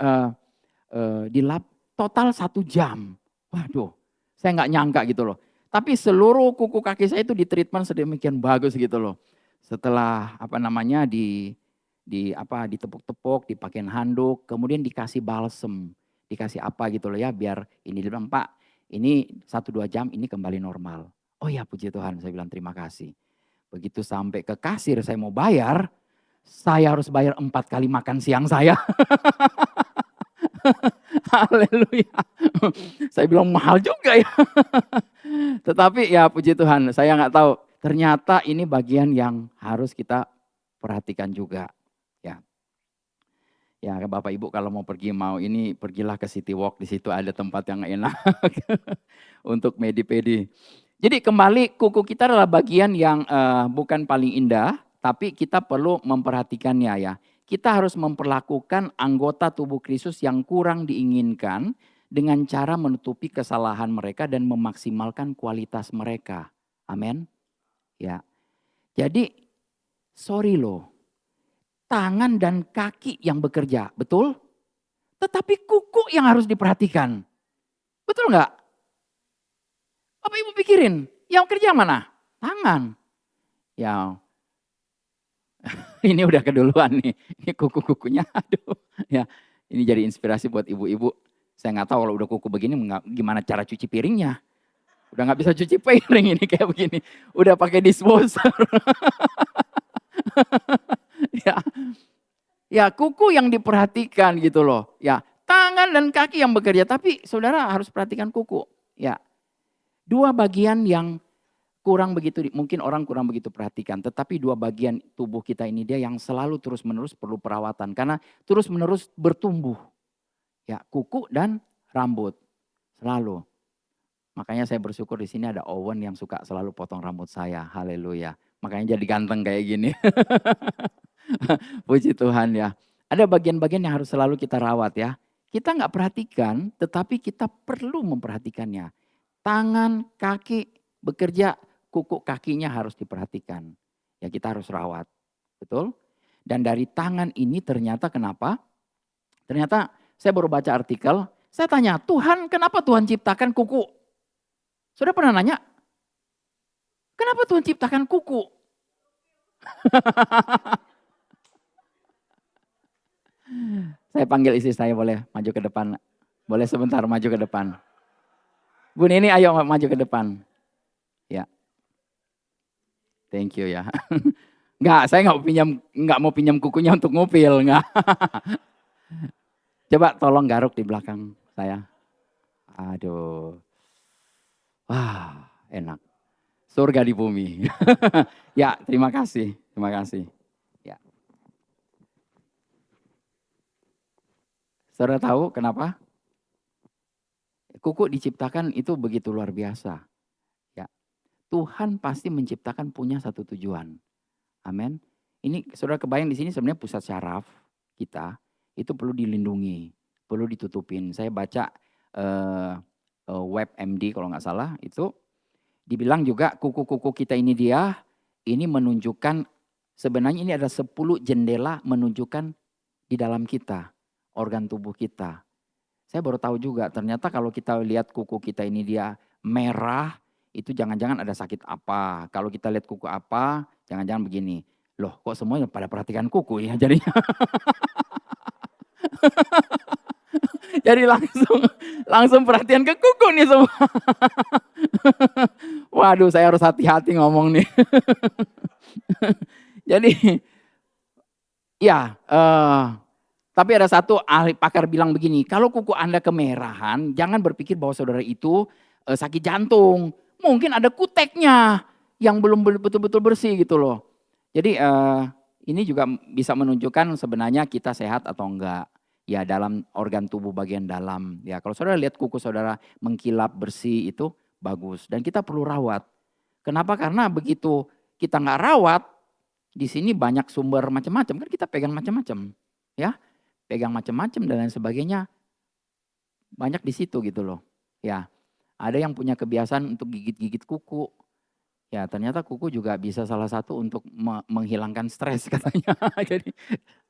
dilap total 1 jam. Waduh, saya nggak nyangka gitu loh. Tapi seluruh kuku kaki saya itu ditreatment sedemikian bagus gitu loh. Setelah apa namanya ditepuk-tepuk, dipakein handuk, kemudian dikasih balsem, dikasih apa gitu loh ya biar ini dia bilang, Pak, ini 1-2 jam ini kembali normal. Oh ya puji Tuhan, saya bilang terima kasih. Begitu sampai ke kasir saya mau bayar, saya harus bayar 4 kali makan siang saya. Haleluya. Saya bilang mahal juga ya. Tetapi ya puji Tuhan, saya nggak tahu. Ternyata ini bagian yang harus kita perhatikan juga. Ya, ya Bapak Ibu kalau mau pergi ini pergilah ke City Walk, di situ ada tempat yang enak untuk Medi-pedi. Jadi kembali kuku kita adalah bagian yang bukan paling indah, tapi kita perlu memperhatikannya ya. Kita harus memperlakukan anggota tubuh Kristus yang kurang diinginkan dengan cara menutupi kesalahan mereka dan memaksimalkan kualitas mereka. Amin. Ya. Jadi sorry loh. Tangan dan kaki yang bekerja, betul? Tetapi kuku yang harus diperhatikan. Betul enggak? Bapak Ibu pikirin, yang kerja mana? Tangan. Ya. Ini udah keduluan nih. Ini kuku-kukunya aduh. Ya, ini jadi inspirasi buat ibu-ibu. Saya nggak tahu kalau udah kuku begini gimana cara cuci piringnya. Udah nggak bisa cuci piring ini kayak begini. Udah pakai disposer. Ya. Ya, kuku yang diperhatikan gitu loh. Ya, tangan dan kaki yang bekerja, tapi saudara harus perhatikan kuku. Ya. 2 bagian yang mungkin orang kurang begitu perhatikan. Tetapi dua bagian tubuh kita ini dia yang selalu terus-menerus perlu perawatan. Karena terus-menerus bertumbuh. Ya, kuku dan rambut. Selalu. Makanya saya bersyukur di sini ada Owen yang suka selalu potong rambut saya. Haleluya. Makanya jadi ganteng kayak gini. Puji Tuhan ya. Ada bagian-bagian yang harus selalu kita rawat ya. Kita nggak perhatikan, tetapi kita perlu memperhatikannya. Tangan, kaki bekerja, kuku kakinya harus diperhatikan. Ya kita harus rawat. Betul? Dan dari tangan ini ternyata kenapa? Ternyata saya baru baca artikel, saya tanya, Tuhan kenapa Tuhan ciptakan kuku? Sudah pernah nanya? Kenapa Tuhan ciptakan kuku? Saya panggil istri saya, boleh maju ke depan. Boleh sebentar maju ke depan. Bu Nini ayo maju ke depan. Ya. Thank you ya. Enggak, saya enggak mau pinjam kukunya untuk ngupil, enggak. Coba tolong garuk di belakang saya. Aduh. Wah, enak. Surga di bumi. Ya, terima kasih. Terima kasih. Ya. Saudara tahu kenapa? Kuku diciptakan itu begitu luar biasa. Ya. Tuhan pasti menciptakan punya satu tujuan. Amin. Ini saudara kebayang di sini sebenarnya pusat syaraf kita itu perlu dilindungi, perlu ditutupin. Saya baca WebMD kalau nggak salah itu dibilang juga kuku-kuku kita ini ini menunjukkan sebenarnya ini ada 10 jendela menunjukkan di dalam kita, organ tubuh kita. Saya baru tahu juga ternyata kalau kita lihat kuku kita ini dia merah, itu jangan-jangan ada sakit apa. Kalau kita lihat kuku apa, jangan-jangan begini. Loh kok semuanya pada perhatikan kuku ya jadinya. Jadi langsung perhatian ke kuku nih semua. Waduh saya harus hati-hati ngomong nih. Jadi ya tapi ada satu ahli pakar bilang begini, kalau kuku Anda kemerahan, jangan berpikir bahwa saudara itu sakit jantung. Mungkin ada kuteknya yang belum betul-betul bersih gitu loh. Jadi ini juga bisa menunjukkan sebenarnya kita sehat atau enggak. Ya dalam organ tubuh bagian dalam. Ya kalau saudara lihat kuku saudara mengkilap bersih itu bagus. Dan kita perlu rawat. Kenapa? Karena begitu kita nggak rawat, di sini banyak sumber macam-macam. Kan kita pegang macam-macam. Ya. Pegang macam-macam dan lain sebagainya, banyak di situ gitu loh. Ya, ada yang punya kebiasaan untuk gigit-gigit kuku. Ya, ternyata kuku juga bisa salah satu untuk menghilangkan stres katanya. Jadi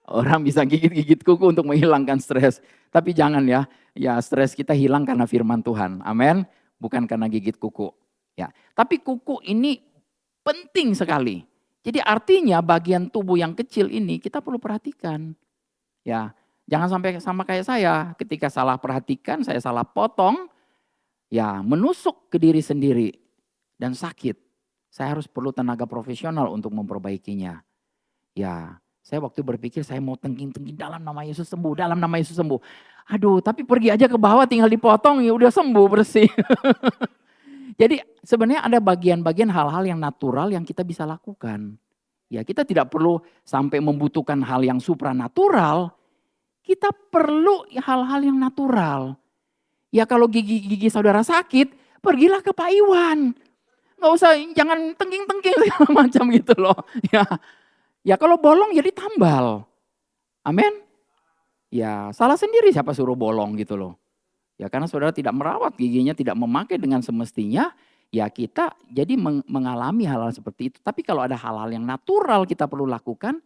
orang bisa gigit-gigit kuku untuk menghilangkan stres. Tapi jangan ya, ya stres kita hilang karena firman Tuhan. Amin. Bukan karena gigit kuku. Ya, tapi kuku ini penting sekali. Jadi artinya bagian tubuh yang kecil ini kita perlu perhatikan. Ya, jangan sampai sama kayak saya, ketika salah perhatikan, saya salah potong, ya menusuk ke diri sendiri dan sakit. Saya harus perlu tenaga profesional untuk memperbaikinya. Ya, saya waktu berpikir saya mau tengking-tengking dalam nama Yesus sembuh, dalam nama Yesus sembuh. Aduh, tapi pergi aja ke bawah tinggal dipotong ya udah sembuh bersih. Jadi sebenarnya ada bagian-bagian hal-hal yang natural yang kita bisa lakukan. Ya, kita tidak perlu sampai membutuhkan hal yang supranatural. Kita perlu hal-hal yang natural. Ya kalau gigi saudara sakit, pergilah ke Pak Iwan. Nggak usah, jangan tengking-tengking segala macam gitu loh. Ya kalau bolong ya ditambal. Amin. Ya salah sendiri siapa suruh bolong gitu loh. Ya karena saudara tidak merawat giginya, tidak memakai dengan semestinya, ya kita jadi mengalami hal-hal seperti itu. Tapi kalau ada hal-hal yang natural kita perlu lakukan,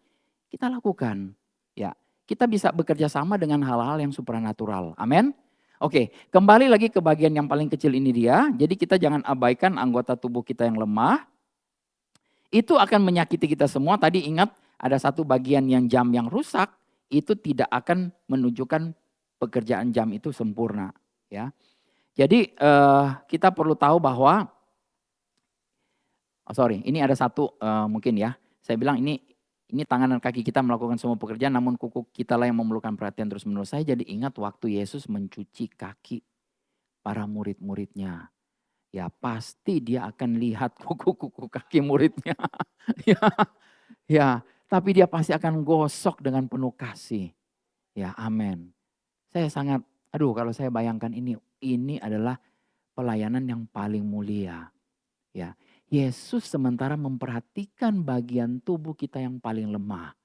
kita lakukan. Ya. Kita bisa bekerja sama dengan hal-hal yang supranatural. Amin. Oke, kembali lagi ke bagian yang paling kecil ini dia. Jadi kita jangan abaikan anggota tubuh kita yang lemah. Itu akan menyakiti kita semua. Tadi ingat ada satu bagian yang jam yang rusak, itu tidak akan menunjukkan pekerjaan jam itu sempurna. Ya. Jadi kita perlu tahu bahwa, ini ada satu mungkin ya. Saya bilang ini tangan dan kaki kita melakukan semua pekerjaan, namun kuku kita lah yang memerlukan perhatian terus-menerus. Saya jadi ingat waktu Yesus mencuci kaki para murid-muridnya. ya pasti dia akan lihat kuku-kuku kaki muridnya. Ya, ya, tapi dia pasti akan gosok dengan penuh kasih. Ya, amin. Saya sangat, aduh kalau saya bayangkan ini adalah pelayanan yang paling mulia. Ya, Yesus sementara memperhatikan bagian tubuh kita yang paling lemah.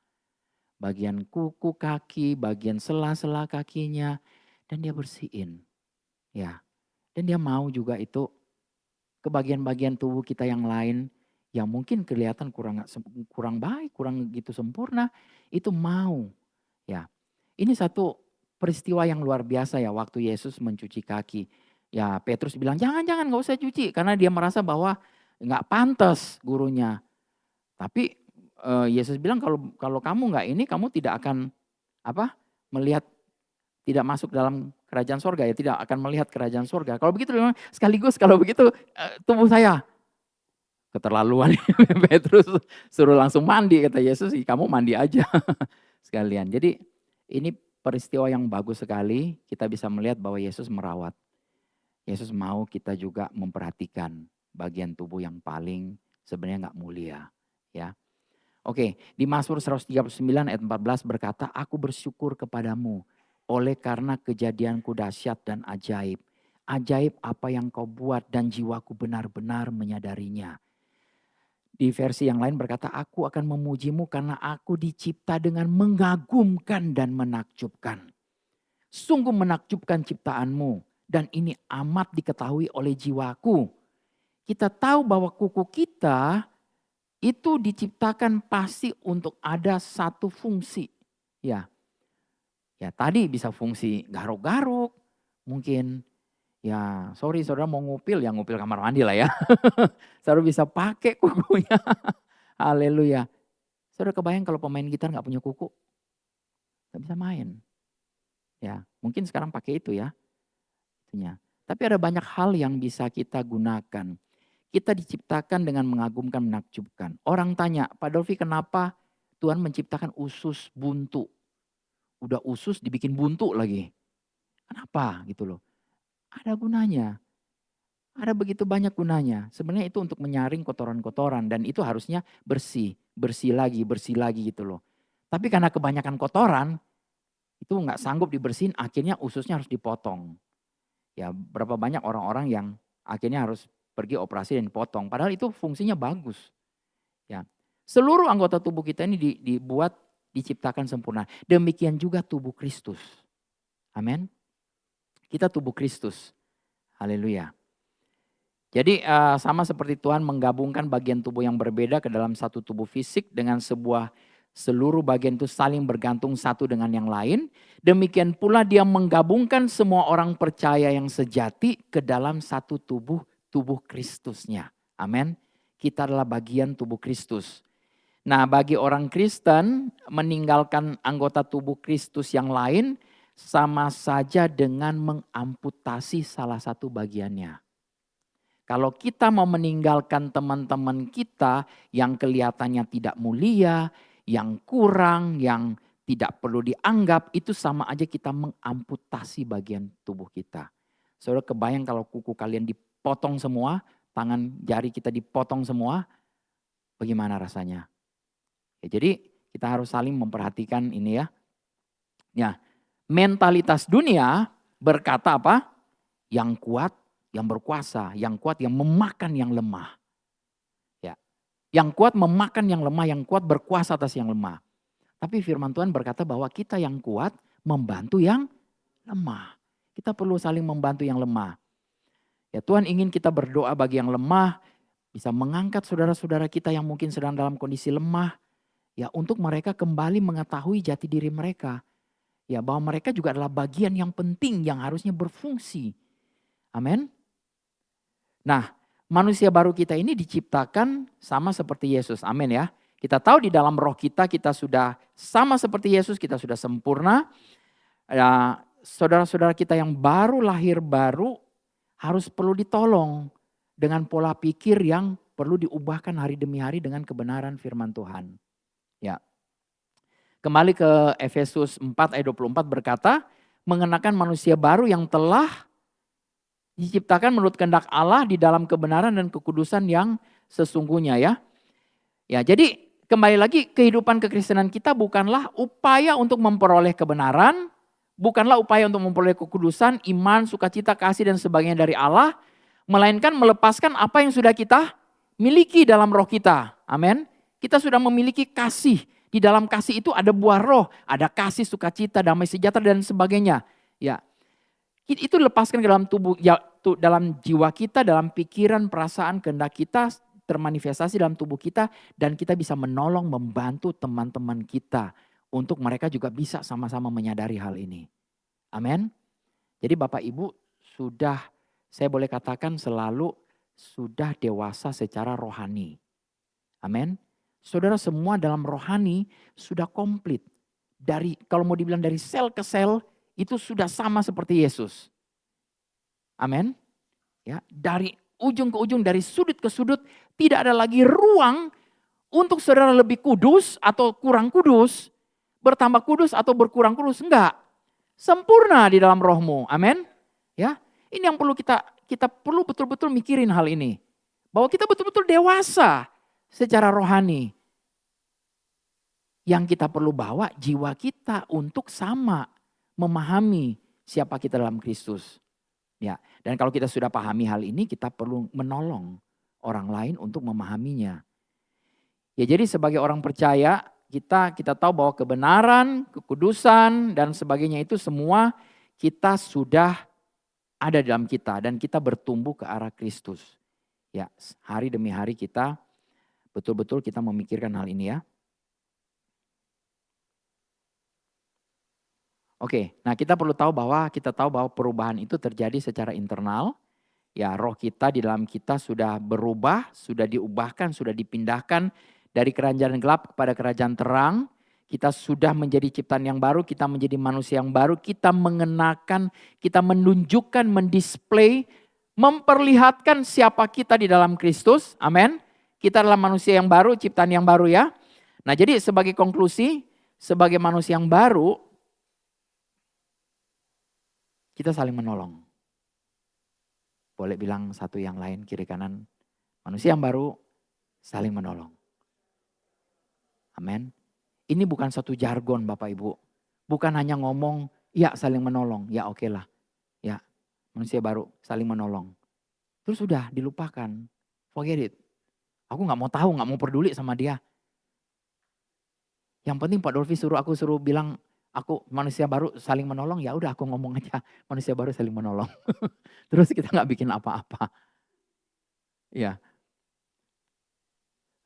Bagian kuku kaki, bagian sela-sela kakinya, dan dia bersihin. Ya, dan dia mau juga itu ke bagian-bagian tubuh kita yang lain yang mungkin kelihatan kurang baik, kurang gitu sempurna, itu mau. Ya, ini satu peristiwa yang luar biasa ya waktu Yesus mencuci kaki. Ya Petrus bilang jangan gak usah cuci karena dia merasa bahwa nggak pantas gurunya. Tapi Yesus bilang kalau kalau kamu nggak ini kamu tidak akan apa melihat tidak masuk dalam kerajaan sorga ya tidak akan melihat kerajaan sorga. Kalau begitu memang sekaligus kalau begitu tubuh saya keterlaluan Petrus suruh langsung mandi kata Yesus kamu mandi aja sekalian. Jadi ini peristiwa yang bagus sekali kita bisa melihat bahwa Yesus merawat. Yesus mau kita juga memperhatikan bagian tubuh yang paling sebenarnya nggak mulia ya. Oke, di Mazmur 139 ayat 14 berkata, "Aku bersyukur kepadamu oleh karena kejadianku dahsyat dan ajaib. Ajaib apa yang kau buat dan jiwaku benar-benar menyadarinya." Di versi yang lain berkata, "Aku akan memujimu karena aku dicipta dengan mengagumkan dan menakjubkan. Sungguh menakjubkan ciptaanmu dan ini amat diketahui oleh jiwaku." Kita tahu bahwa kuku kita itu diciptakan pasti untuk ada satu fungsi. Ya, ya tadi bisa fungsi garuk-garuk, mungkin ya sorry saudara mau ngupil, ya ngupil kamar mandi lah ya. Saudara bisa pakai kukunya, haleluya. Saudara kebayang kalau pemain gitar gak punya kuku, gak bisa main. Ya mungkin sekarang pakai itu ya. Tapi ada banyak hal yang bisa kita gunakan. Kita diciptakan dengan mengagumkan, menakjubkan. Orang tanya, Pak Dolfi kenapa Tuhan menciptakan usus buntu? Udah usus dibikin buntu lagi. Kenapa gitu loh. Ada gunanya. Ada begitu banyak gunanya. Sebenarnya itu untuk menyaring kotoran-kotoran dan itu harusnya bersih. Bersih lagi gitu loh. Tapi karena kebanyakan kotoran, itu nggak sanggup dibersihin, akhirnya ususnya harus dipotong. Ya berapa banyak orang-orang yang akhirnya harus pergi operasi dan dipotong. Padahal itu fungsinya bagus. Ya, seluruh anggota tubuh kita ini dibuat, diciptakan sempurna. Demikian juga tubuh Kristus. Amin. Kita tubuh Kristus. Haleluya. Jadi sama seperti Tuhan menggabungkan bagian tubuh yang berbeda ke dalam satu tubuh fisik dengan seluruh bagian itu saling bergantung satu dengan yang lain. Demikian pula dia menggabungkan semua orang percaya yang sejati ke dalam satu tubuh Kristusnya. Amin. Kita adalah bagian tubuh Kristus. Nah bagi orang Kristen meninggalkan anggota tubuh Kristus yang lain sama saja dengan mengamputasi salah satu bagiannya. Kalau kita mau meninggalkan teman-teman kita yang kelihatannya tidak mulia, yang kurang, yang tidak perlu dianggap, itu sama aja kita mengamputasi bagian tubuh kita. Saudara kebayang kalau kuku kalian dipotong semua, tangan jari kita dipotong semua, bagaimana rasanya? Ya, jadi kita harus saling memperhatikan ini ya. Ya, mentalitas dunia berkata apa? Yang kuat, yang berkuasa, yang kuat, yang memakan yang lemah. Ya, yang kuat memakan yang lemah, yang kuat berkuasa atas yang lemah. Tapi firman Tuhan berkata bahwa kita yang kuat membantu yang lemah. Kita perlu saling membantu yang lemah. Ya Tuhan ingin kita berdoa bagi yang lemah, bisa mengangkat saudara-saudara kita yang mungkin sedang dalam kondisi lemah. Ya untuk mereka kembali mengetahui jati diri mereka. Ya bahwa mereka juga adalah bagian yang penting yang harusnya berfungsi. Amin. Nah manusia baru kita ini diciptakan sama seperti Yesus. Amin ya. Kita tahu di dalam roh kita sudah sama seperti Yesus, kita sudah sempurna. Ya, saudara-saudara kita yang baru lahir baru harus perlu ditolong dengan pola pikir yang perlu diubahkan hari demi hari dengan kebenaran firman Tuhan. Ya. Kembali ke Efesus 4 ayat 24 berkata, mengenakan manusia baru yang telah diciptakan menurut kehendak Allah di dalam kebenaran dan kekudusan yang sesungguhnya ya. Ya, jadi kembali lagi kehidupan kekristenan kita bukanlah upaya untuk memperoleh kebenaran, bukanlah upaya untuk memperoleh kekudusan, iman, sukacita, kasih dan sebagainya dari Allah, melainkan melepaskan apa yang sudah kita miliki dalam roh kita. Amin. Kita sudah memiliki kasih. Di dalam kasih itu ada buah roh, ada kasih, sukacita, damai sejahtera dan sebagainya. Ya. Itu lepaskan ke dalam tubuh, ya, dalam jiwa kita, dalam pikiran, perasaan, kehendak kita termanifestasi dalam tubuh kita dan kita bisa menolong, membantu teman-teman kita untuk mereka juga bisa sama-sama menyadari hal ini. Amin. Jadi Bapak Ibu sudah, saya boleh katakan selalu sudah dewasa secara rohani. Amin. Saudara semua dalam rohani sudah komplit. Dari, kalau mau dibilang dari sel ke sel, itu sudah sama seperti Yesus. Amin. Ya, dari ujung ke ujung, dari sudut ke sudut, tidak ada lagi ruang untuk saudara lebih kudus atau kurang kudus, bertambah kudus atau berkurang kudus, enggak. Sempurna di dalam rohmu. Amin. Ya, ini yang perlu kita perlu betul-betul mikirin hal ini. Bahwa kita betul-betul dewasa secara rohani. Yang kita perlu bawa jiwa kita untuk sama memahami siapa kita dalam Kristus. Ya, dan kalau kita sudah pahami hal ini, kita perlu menolong orang lain untuk memahaminya. Ya, jadi sebagai orang percaya, kita tahu bahwa kebenaran, kekudusan dan sebagainya itu semua kita sudah ada dalam kita dan kita bertumbuh ke arah Kristus. Ya, hari demi hari kita betul-betul kita memikirkan hal ini ya. Oke, nah kita tahu bahwa perubahan itu terjadi secara internal. Ya, roh kita di dalam kita sudah berubah, sudah diubahkan, sudah dipindahkan dari kerajaan gelap kepada kerajaan terang. Kita sudah menjadi ciptaan yang baru, kita menjadi manusia yang baru, kita mengenakan, kita menunjukkan, mendisplay, memperlihatkan siapa kita di dalam Kristus. Amin. Kita adalah manusia yang baru, ciptaan yang baru ya. Nah, jadi sebagai konklusi, sebagai manusia yang baru, kita saling menolong. Boleh bilang satu yang lain kiri kanan. Manusia yang baru saling menolong. Amin. Ini bukan satu jargon Bapak Ibu. Bukan hanya ngomong, ya saling menolong. Ya oke lah. Ya, manusia baru saling menolong. Terus sudah dilupakan. Forget it. Aku gak mau tahu, gak mau peduli sama dia. Yang penting Pak Dolfi aku suruh bilang, aku manusia baru saling menolong, ya udah aku ngomong aja manusia baru saling menolong. Terus kita nggak bikin apa-apa. Ya.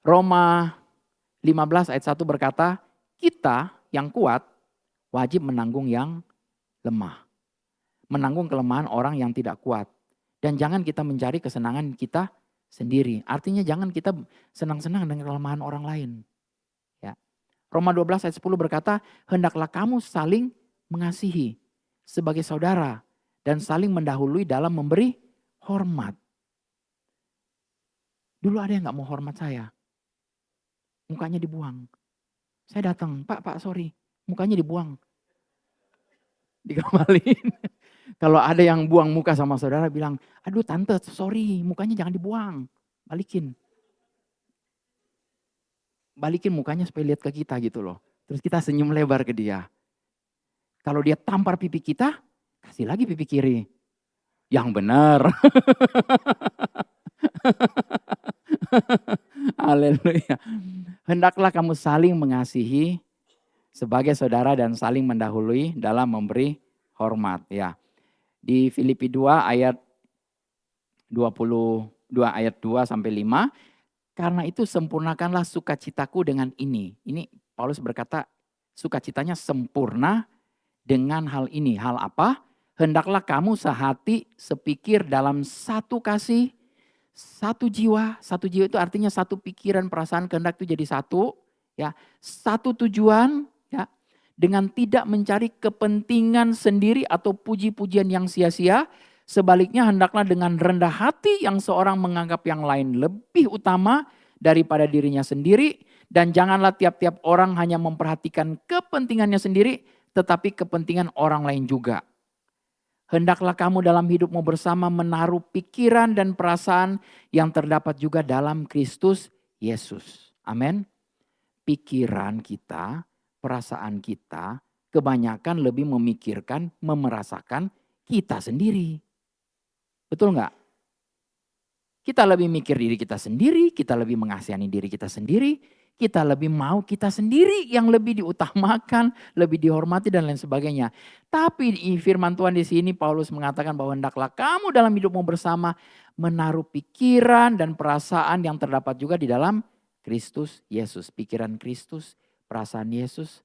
Roma 15 ayat 1 berkata, kita yang kuat wajib menanggung yang lemah. Menanggung kelemahan orang yang tidak kuat. Dan jangan kita mencari kesenangan kita sendiri. Artinya jangan kita senang-senang dengan kelemahan orang lain. Roma 12 ayat 10 berkata, hendaklah kamu saling mengasihi sebagai saudara dan saling mendahului dalam memberi hormat. Dulu ada yang gak mau hormat saya. Mukanya dibuang. Saya datang, Pak sorry, mukanya dibuang. Dikembaliin. Kalau ada yang buang muka sama saudara bilang, aduh tante sorry, mukanya jangan dibuang. Balikin mukanya supaya lihat ke kita gitu loh. Terus kita senyum lebar ke dia. Kalau dia tampar pipi kita, kasih lagi pipi kiri. Yang benar. Haleluya. Hendaklah kamu saling mengasihi sebagai saudara dan saling mendahului dalam memberi hormat. Ya. Di Filipi 2 ayat 22 ayat 2 sampai 5. Karena itu sempurnakanlah sukacitaku dengan ini. Ini Paulus berkata sukacitanya sempurna dengan hal ini. Hal apa? Hendaklah kamu sehati, sepikir dalam satu kasih, satu jiwa. Satu jiwa itu artinya satu pikiran, perasaan, kehendak itu jadi satu. Ya, satu tujuan. Ya, dengan tidak mencari kepentingan sendiri atau puji-pujian yang sia-sia. Sebaliknya hendaklah dengan rendah hati yang seorang menganggap yang lain lebih utama daripada dirinya sendiri. Dan janganlah tiap-tiap orang hanya memperhatikan kepentingannya sendiri, tetapi kepentingan orang lain juga. Hendaklah kamu dalam hidupmu bersama menaruh pikiran dan perasaan yang terdapat juga dalam Kristus Yesus. Amin. Pikiran kita, perasaan kita, kebanyakan lebih memikirkan, memerasakan kita sendiri. Betul nggak? Kita lebih mikir diri kita sendiri, kita lebih mengasihani diri kita sendiri, kita lebih mau kita sendiri yang lebih diutamakan, lebih dihormati dan lain sebagainya. Tapi di firman Tuhan di sini Paulus mengatakan bahwa hendaklah kamu dalam hidupmu bersama menaruh pikiran dan perasaan yang terdapat juga di dalam Kristus Yesus. Pikiran Kristus, perasaan Yesus.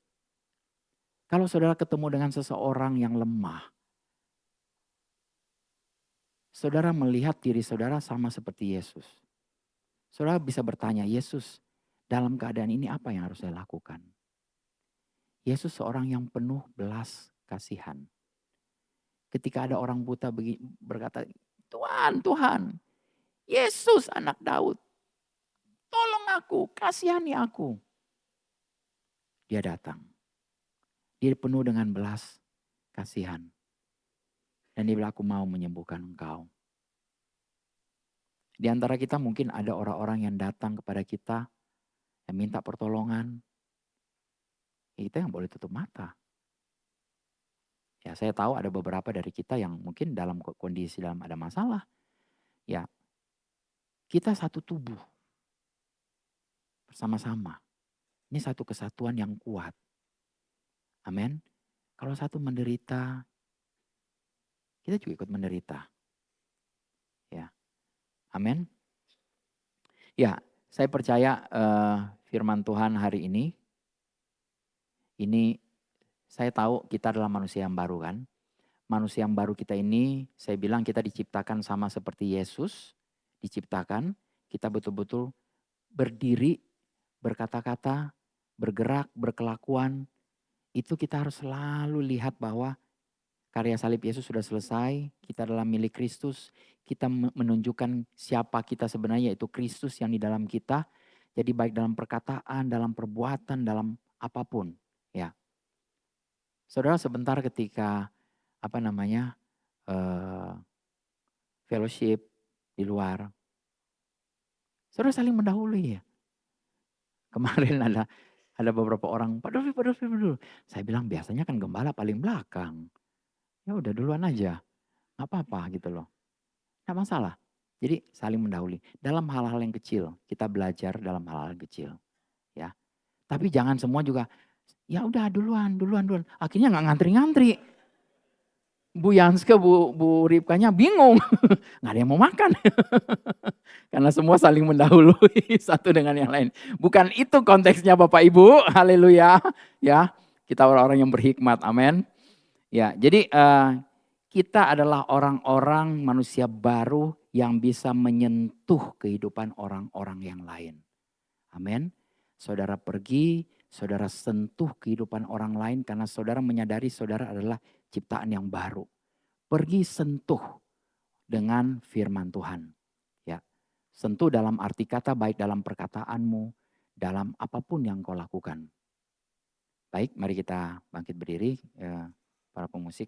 Kalau saudara ketemu dengan seseorang yang lemah, saudara melihat diri saudara sama seperti Yesus. Saudara bisa bertanya, Yesus, dalam keadaan ini apa yang harus saya lakukan? Yesus seorang yang penuh belas kasihan. Ketika ada orang buta berkata, Tuhan, Tuhan, Yesus anak Daud, tolong aku, kasihani aku. Dia datang. Dia penuh dengan belas kasihan. Dan dia bilang, aku mau menyembuhkan engkau. Di antara kita mungkin ada orang-orang yang datang kepada kita, yang minta pertolongan. Kita yang boleh tutup mata. Ya, saya tahu ada beberapa dari kita yang mungkin dalam kondisi dalam ada masalah. Ya, kita satu tubuh. Bersama-sama. Ini satu kesatuan yang kuat. Amin. Kalau satu menderita, kita juga ikut menderita. Ya. Amin. Ya, saya percaya firman Tuhan hari ini saya tahu kita adalah manusia yang baru kan. Manusia yang baru kita ini, saya bilang kita diciptakan sama seperti Yesus. Diciptakan, kita betul-betul berdiri, berkata-kata, bergerak, berkelakuan. Itu kita harus selalu lihat bahwa karya salib Yesus sudah selesai. Kita adalah milik Kristus. Kita menunjukkan siapa kita sebenarnya, yaitu Kristus yang di dalam kita. Jadi baik dalam perkataan, dalam perbuatan, dalam apapun. Ya, saudara sebentar ketika fellowship di luar, saudara saling mendahului ya. Kemarin ada beberapa orang, Pak Dovi. Saya bilang biasanya kan gembala paling belakang. Ya udah duluan aja, nggak apa-apa gitu loh. Nggak masalah. Jadi saling mendahului. Dalam hal-hal yang kecil, kita belajar dalam hal-hal yang kecil. Ya. Tapi jangan semua juga, ya udah duluan. Akhirnya nggak ngantri-ngantri. Bu Yanska, Bu Ripkanya bingung. Nggak ada yang mau makan. Karena semua saling mendahului satu dengan yang lain. Bukan itu konteksnya Bapak Ibu. Haleluya. Ya, kita orang-orang yang berhikmat. Amin. Ya, jadi kita adalah orang-orang manusia baru yang bisa menyentuh kehidupan orang-orang yang lain. Amin. Saudara pergi, saudara sentuh kehidupan orang lain karena saudara menyadari saudara adalah ciptaan yang baru. Pergi sentuh dengan firman Tuhan. Ya, sentuh dalam arti kata baik dalam perkataanmu, dalam apapun yang kau lakukan. Baik, mari kita bangkit berdiri, para pemusik.